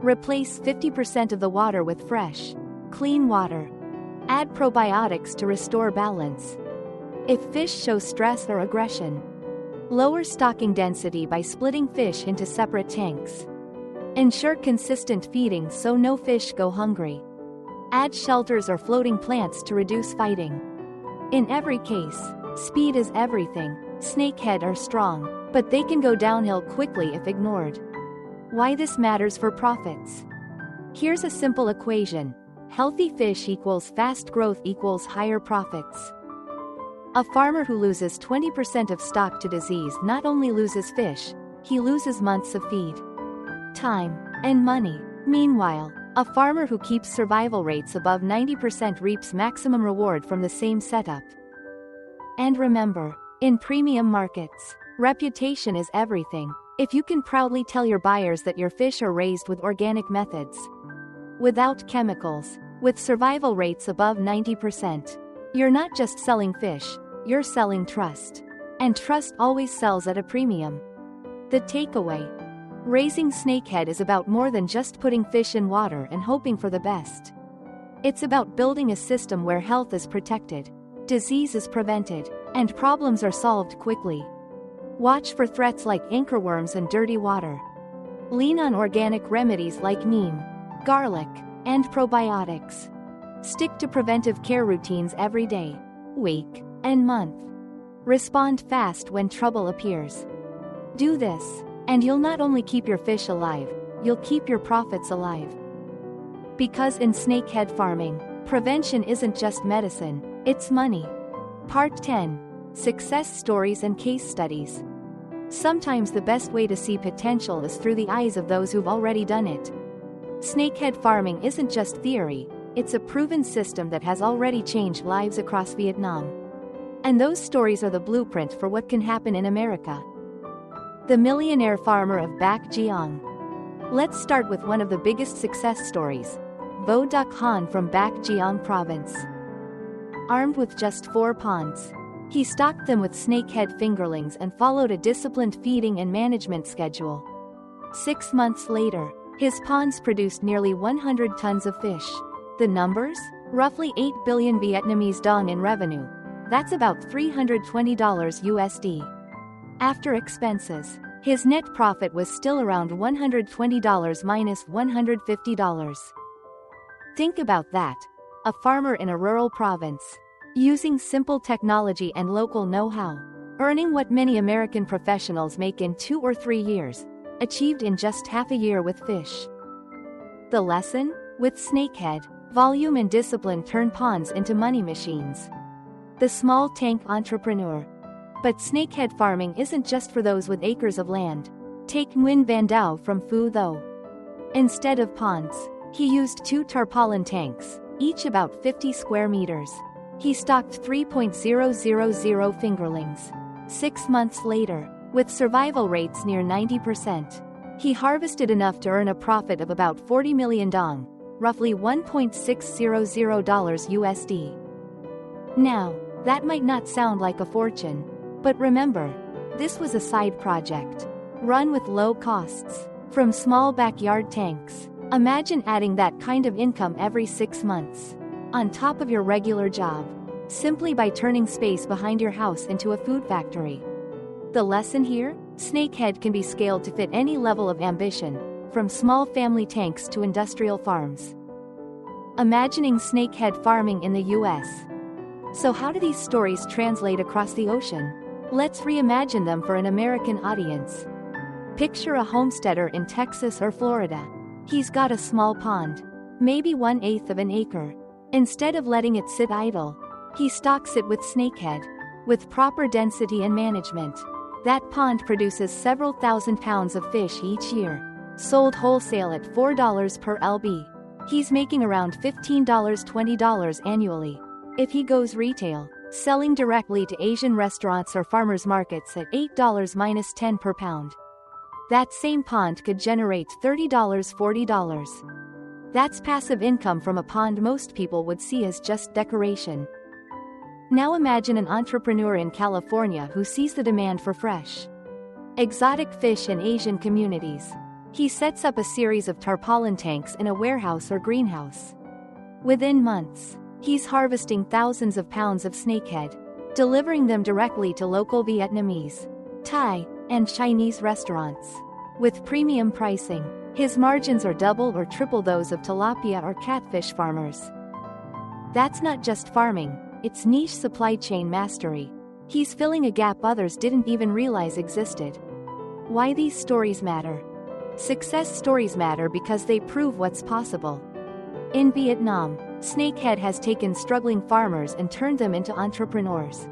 Replace 50% of the water with fresh, clean water. Add probiotics to restore balance. If fish show stress or aggression, lower stocking density by splitting fish into separate tanks. Ensure consistent feeding so no fish go hungry. Add shelters or floating plants to reduce fighting. In every case, speed is everything. Snakehead are strong, but they can go downhill quickly if ignored. Why this matters for profits? Here's a simple equation. Healthy fish equals fast growth equals higher profits. A farmer who loses 20% of stock to disease not only loses fish, he loses months of feed, time, and money. Meanwhile, a farmer who keeps survival rates above 90% reaps maximum reward from the same setup. And remember, in premium markets, reputation is everything. If you can proudly tell your buyers that your fish are raised with organic methods, without chemicals, with survival rates above 90%, you're not just selling fish, you're selling trust. And trust always sells at a premium. The takeaway: raising snakehead is about more than just putting fish in water and hoping for the best. It's about building a system where health is protected, disease is prevented, and problems are solved quickly. Watch for threats like anchorworms and dirty water. Lean on organic remedies like neem, garlic, and probiotics. Stick to preventive care routines every day, week, and month. Respond fast when trouble appears. Do this, and you'll not only keep your fish alive, you'll keep your profits alive. Because in snakehead farming, prevention isn't just medicine, it's money. Part 10. Success Stories and Case Studies. Sometimes the best way to see potential is through the eyes of those who've already done it. Snakehead farming isn't just theory, it's a proven system that has already changed lives across Vietnam. And those stories are the blueprint for what can happen in America. The millionaire farmer of Bac Giang. Let's start with one of the biggest success stories. Vo Duc Han from Bac Giang province. Armed with just 4 ponds, he stocked them with snakehead fingerlings and followed a disciplined feeding and management schedule. 6 months later, his ponds produced nearly 100 tons of fish. The numbers? Roughly 8 billion Vietnamese dong in revenue. That's about $320 USD. After expenses, his net profit was still around $120 minus $150. Think about that. a farmer in a rural province. Using simple technology and local know-how. Earning what many American professionals make in 2 or 3 years. Achieved in just half a year with fish. The lesson? With snakehead, volume and discipline turn ponds into money machines. The small tank entrepreneur. But snakehead farming isn't just for those with acres of land. Take Nguyen Van Dao from Phu Tho. Instead of ponds, he used 2 tarpaulin tanks, each about 50 square meters. He stocked 3,000 fingerlings. 6 months later, with survival rates near 90%, he harvested enough to earn a profit of about 40 million dong, roughly $1.600 USD. Now, that might not sound like a fortune, but remember, this was a side project, run with low costs, from small backyard tanks. Imagine adding that kind of income every 6 months, on top of your regular job, simply by turning space behind your house into a food factory. The lesson here? Snakehead can be scaled to fit any level of ambition, from small family tanks to industrial farms. Imagining snakehead farming in the US. So how do these stories translate across the ocean? Let's reimagine them for an American audience. Picture a homesteader in Texas or Florida. He's got a small pond, maybe 1/8 of an acre. Instead of letting it sit idle, he stocks it with snakehead. With proper density and management, that pond produces several thousand pounds of fish each year, sold wholesale at $4 per lb. He's making around $15-20 annually. If he goes retail, selling directly to Asian restaurants or farmers markets at $8-10 per pound. That same pond could generate $30-40. That's passive income from a pond most people would see as just decoration. Now imagine an entrepreneur in California who sees the demand for fresh, exotic fish in Asian communities. He sets up a series of tarpaulin tanks in a warehouse or greenhouse. Within months, he's harvesting thousands of pounds of snakehead, delivering them directly to local Vietnamese, Thai, and Chinese restaurants. With premium pricing, his margins are double or triple those of tilapia or catfish farmers. That's not just farming, it's niche supply chain mastery. He's filling a gap others didn't even realize existed. Why these stories matter? Success stories matter because they prove what's possible. In Vietnam, snakehead has taken struggling farmers and turned them into entrepreneurs.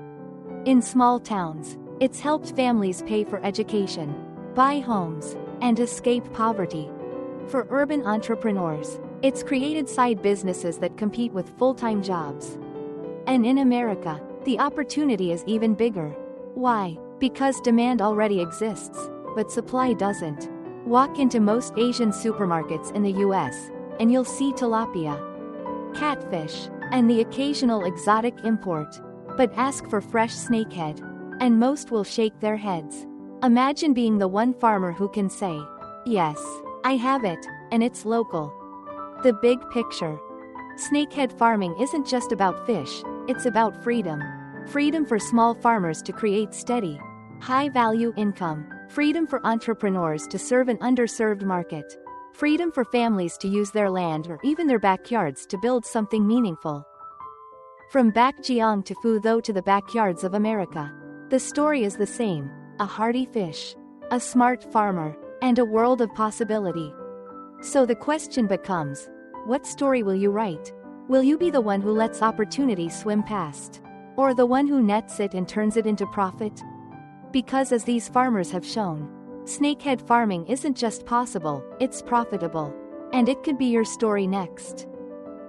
In small towns, it's helped families pay for education, buy homes, and escape poverty. For urban entrepreneurs, it's created side businesses that compete with full-time jobs. And in America, the opportunity is even bigger. Why? Because demand already exists, but supply doesn't. Walk into most Asian supermarkets in the US, and you'll see tilapia, catfish, and the occasional exotic import. But ask for fresh snakehead, and most will shake their heads. Imagine being the one farmer who can say, "Yes, I have it, and it's local." The big picture. Snakehead farming isn't just about fish, it's about freedom. Freedom for small farmers to create steady, high-value income. Freedom for entrepreneurs to serve an underserved market. Freedom for families to use their land or even their backyards to build something meaningful. From Bac Giang to Phu Tho to the backyards of America, the story is the same: a hardy fish, a smart farmer, and a world of possibility. So the question becomes, what story will you write? Will you be the one who lets opportunity swim past? Or the one who nets it and turns it into profit? Because as these farmers have shown, snakehead farming isn't just possible, it's profitable. And it could be your story next.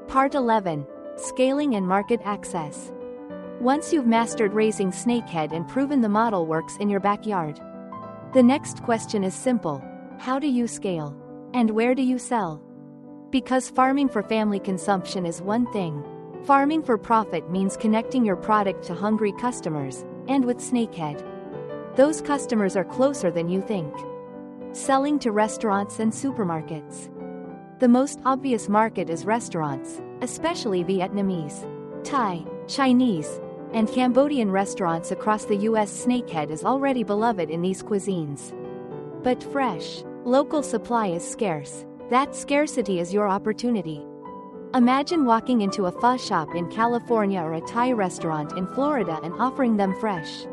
Part 11. Scaling and Market Access. Once you've mastered raising snakehead and proven the model works in your backyard, the next question is simple: how do you scale? And where do you sell? Because farming for family consumption is one thing. Farming for profit means connecting your product to hungry customers, and with snakehead, those customers are closer than you think. Selling to restaurants and supermarkets. The most obvious market is restaurants, especially Vietnamese, Thai, Chinese, and Cambodian restaurants across the US. Snakehead is already beloved in these cuisines. But fresh, local supply is scarce. That scarcity is your opportunity. Imagine walking into a pho shop in California or a Thai restaurant in Florida and offering them fresh,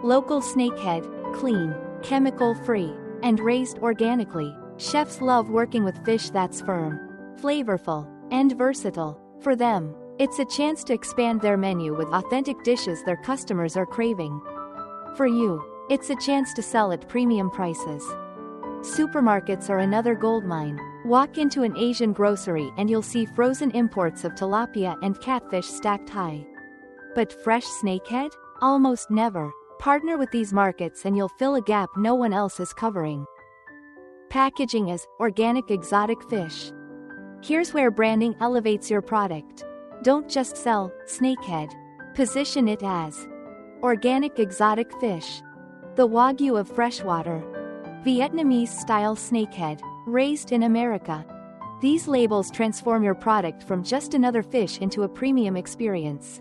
local snakehead, clean, chemical-free, and raised organically. Chefs love working with fish that's firm, flavorful, and versatile. For them, it's a chance to expand their menu with authentic dishes their customers are craving. For you, it's a chance to sell at premium prices. Supermarkets are another goldmine. Walk into an Asian grocery and you'll see frozen imports of tilapia and catfish stacked high. But fresh snakehead? Almost never. Partner with these markets and you'll fill a gap no one else is covering. Packaging as organic exotic fish. Here's where branding elevates your product. Don't just sell snakehead. Position it as organic exotic fish. The Wagyu of Freshwater. Vietnamese-style snakehead, raised in America. These labels transform your product from just another fish into a premium experience.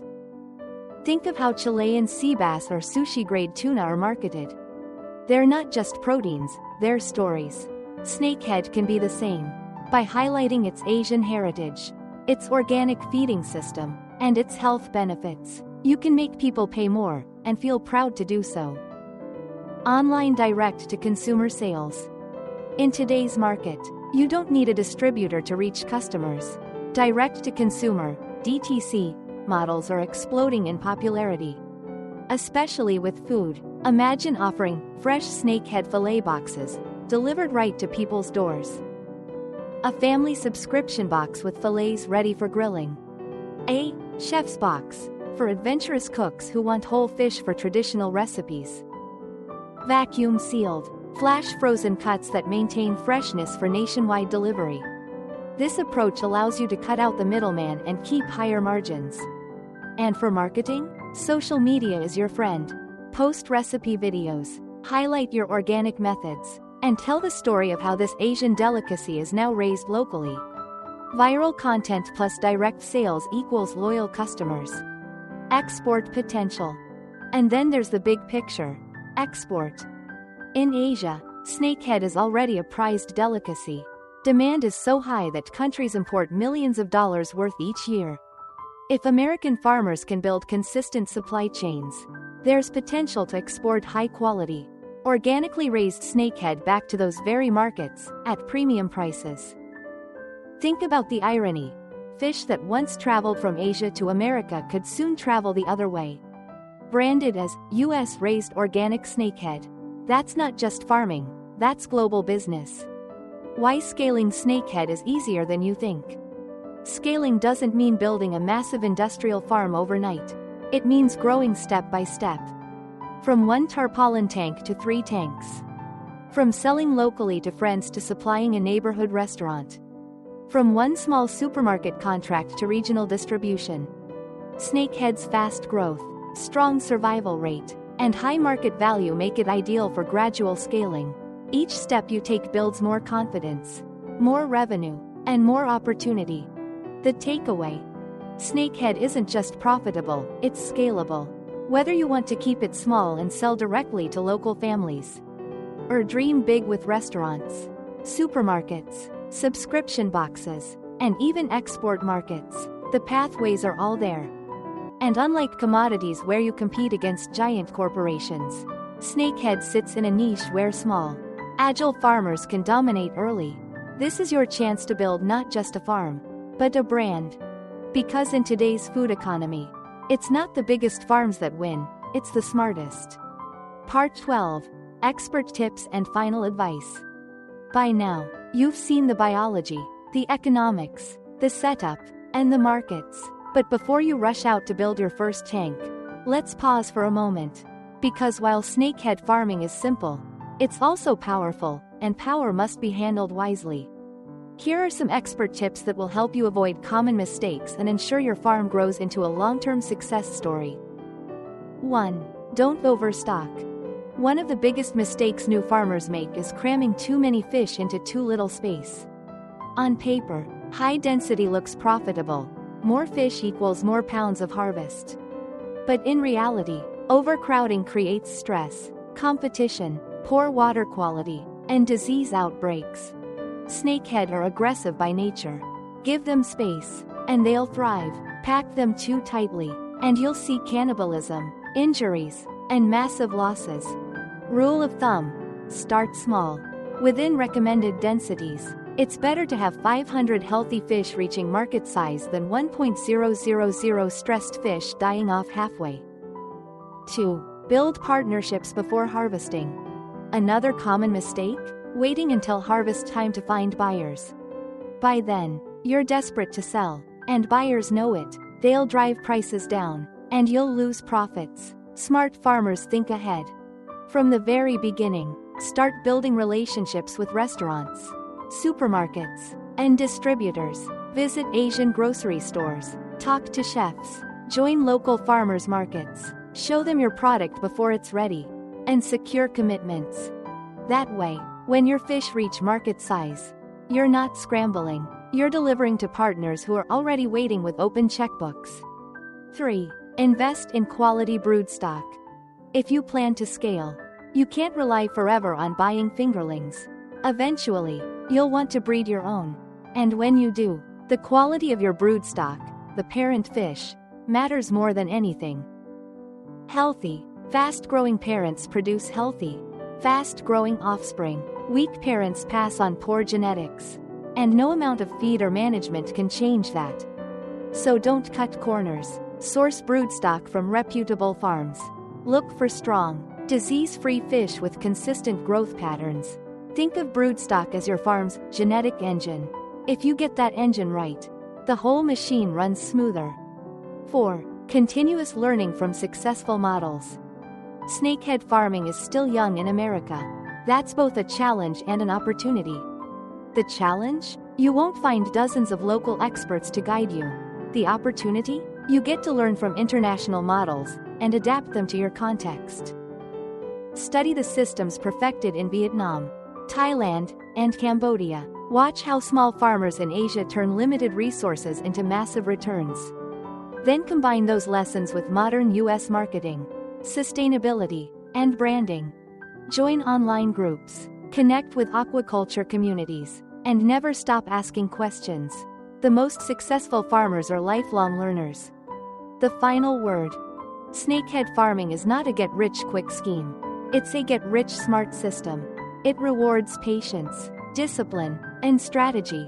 Think of how Chilean sea bass or sushi-grade tuna are marketed. They're not just proteins, they're stories. Snakehead can be the same. By highlighting its Asian heritage, its organic feeding system, and its health benefits, you can make people pay more, and feel proud to do so. Online direct-to-consumer sales. In today's market, you don't need a distributor to reach customers. Direct-to-consumer, DTC, models are exploding in popularity. Especially with food. Imagine offering fresh snakehead fillet boxes, delivered right to people's doors. A family subscription box with fillets ready for grilling. A chef's box, for adventurous cooks who want whole fish for traditional recipes. Vacuum sealed, flash frozen cuts that maintain freshness for nationwide delivery. This approach allows you to cut out the middleman and keep higher margins. And for marketing, social media is your friend. Post recipe videos, highlight your organic methods, and tell the story of how this Asian delicacy is now raised locally. Viral content plus direct sales equals loyal customers. Export potential. And then there's the big picture. Export. In Asia, snakehead is already a prized delicacy. Demand is so high that countries import millions of dollars worth each year. If American farmers can build consistent supply chains, there's potential to export high-quality, organically raised snakehead back to those very markets, at premium prices. Think about the irony. Fish that once traveled from Asia to America could soon travel the other way. Branded as US-raised organic snakehead. That's not just farming, that's global business. Why scaling snakehead is easier than you think. Scaling doesn't mean building a massive industrial farm overnight. It means growing step by step. From one tarpaulin tank to 3 tanks. From selling locally to friends to supplying a neighborhood restaurant. From one small supermarket contract to regional distribution. Snakehead's fast growth, strong survival rate, and high market value make it ideal for gradual scaling. Each step you take builds more confidence, more revenue, and more opportunity. The takeaway: snakehead isn't just profitable, it's scalable. Whether you want to keep it small and sell directly to local families, or dream big with restaurants, supermarkets, subscription boxes, and even export markets, the pathways are all there. And unlike commodities where you compete against giant corporations, snakehead sits in a niche where small, agile farmers can dominate early. This is your chance to build not just a farm, but a brand. Because in today's food economy, it's not the biggest farms that win, it's the smartest. Part 12. Expert tips and final advice. By now, you've seen the biology, the economics, the setup, and the markets. But before you rush out to build your first tank, let's pause for a moment. Because while snakehead farming is simple, it's also powerful, and power must be handled wisely. Here are some expert tips that will help you avoid common mistakes and ensure your farm grows into a long-term success story. 1. Don't overstock. One of the biggest mistakes new farmers make is cramming too many fish into too little space. On paper, high density looks profitable. More fish equals more pounds of harvest. But in reality, overcrowding creates stress, competition, poor water quality, and disease outbreaks. Snakehead are aggressive by nature. Give them space. and they'll thrive. Pack them too tightly, and you'll see cannibalism, injuries, and massive losses. Rule of thumb: start small. Within recommended densities, it's better to have 500 healthy fish reaching market size than 1,000 stressed fish dying off halfway. 2. Build partnerships before harvesting. Another common mistake? Waiting until harvest time to find buyers. By then, you're desperate to sell, and buyers know it. They'll drive prices down, and you'll lose profits. Smart farmers think ahead. From the very beginning, start building relationships with restaurants, supermarkets, and distributors. Visit Asian grocery stores, talk to chefs, join local farmers markets, show them your product before it's ready, and secure commitments. That way, when your fish reach market size, you're not scrambling, you're delivering to partners who are already waiting with open checkbooks. 3. Invest in quality broodstock. If you plan to scale, you can't rely forever on buying fingerlings. Eventually, you'll want to breed your own. And when you do, the quality of your broodstock, the parent fish, matters more than anything. Healthy, fast-growing parents produce healthy, fast-growing offspring. Weak parents pass on poor genetics. And no amount of feed or management can change that. So don't cut corners. Source broodstock from reputable farms. Look for strong, disease-free fish with consistent growth patterns. Think of broodstock as your farm's genetic engine. If you get that engine right, the whole machine runs smoother. 4. Continuous learning from successful models. Snakehead farming is still young in America. That's both a challenge and an opportunity. The challenge? You won't find dozens of local experts to guide you. The opportunity? You get to learn from international models and adapt them to your context. Study the systems perfected in Vietnam, Thailand, and Cambodia. Watch how small farmers in Asia turn limited resources into massive returns. Then combine those lessons with modern US marketing, sustainability, and branding. Join online groups, connect with aquaculture communities, and never stop asking questions. The most successful farmers are lifelong learners. The final word: snakehead farming is not a get-rich-quick scheme. It's a get-rich-smart system. It rewards patience, discipline, and strategy.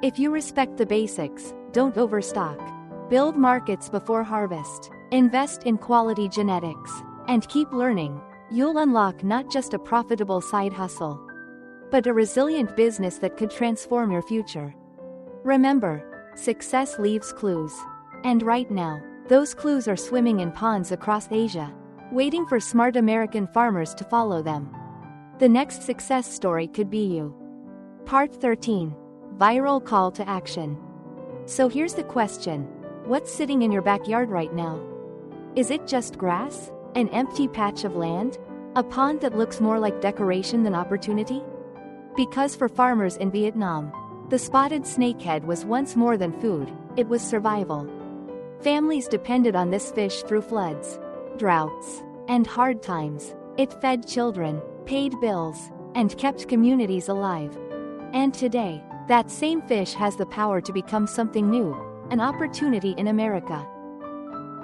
If you respect the basics, don't overstock. Build markets before harvest. Invest in quality genetics. And keep learning. You'll unlock not just a profitable side hustle, but a resilient business that could transform your future. Remember, success leaves clues. And right now, those clues are swimming in ponds across Asia, waiting for smart American farmers to follow them. The next success story could be you. Part 13. Viral Call to Action. So here's the question. What's sitting in your backyard right now? Is it just grass? An empty patch of land? A pond that looks more like decoration than opportunity? Because for farmers in Vietnam, the spotted snakehead was once more than food, it was survival. Families depended on this fish through floods, droughts, and hard times. It fed children, paid bills, and kept communities alive. And today, that same fish has the power to become something new, an opportunity in America.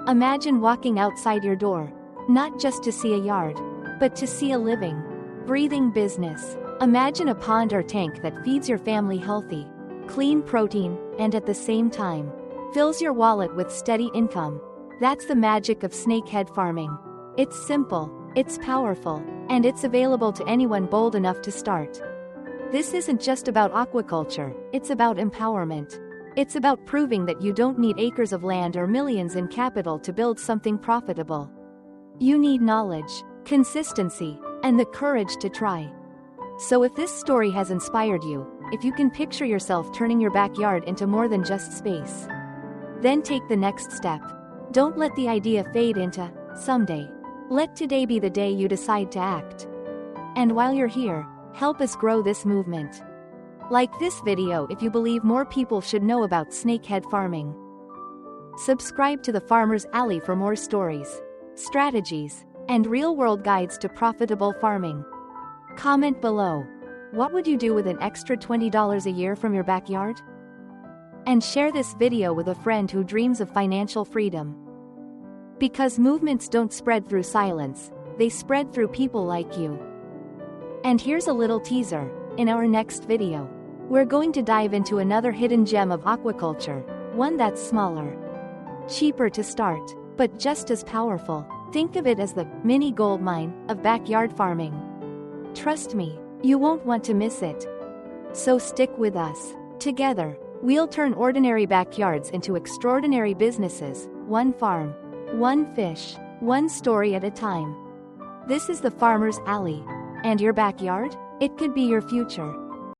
Imagine walking outside your door, not just to see a yard, but to see a living, breathing business. Imagine a pond or tank that feeds your family healthy, clean protein, and at the same time, fills your wallet with steady income. That's the magic of snakehead farming. It's simple, it's powerful, and it's available to anyone bold enough to start. This isn't just about aquaculture, it's about empowerment. It's about proving that you don't need acres of land or millions in capital to build something profitable. You need knowledge, consistency, and the courage to try. So if this story has inspired you, if you can picture yourself turning your backyard into more than just space, then take the next step. Don't let the idea fade into someday. Let today be the day you decide to act. And while you're here, help us grow this movement. Like this video if you believe more people should know about snakehead farming. Subscribe to the Farmer's Alley for more stories, strategies, and real-world guides to profitable farming. Comment below. What would you do with an extra $20 a year from your backyard? And share this video with a friend who dreams of financial freedom. Because movements don't spread through silence, they spread through people like you. And here's a little teaser. In our next video, we're going to dive into another hidden gem of aquaculture, one that's smaller, cheaper to start, but just as powerful. Think of it as the mini gold mine of backyard farming. Trust me, you won't want to miss it. So stick with us. Together, we'll turn ordinary backyards into extraordinary businesses, one farm, one fish, one story at a time. This is the Farmer's Alley. And your backyard? It could be your future.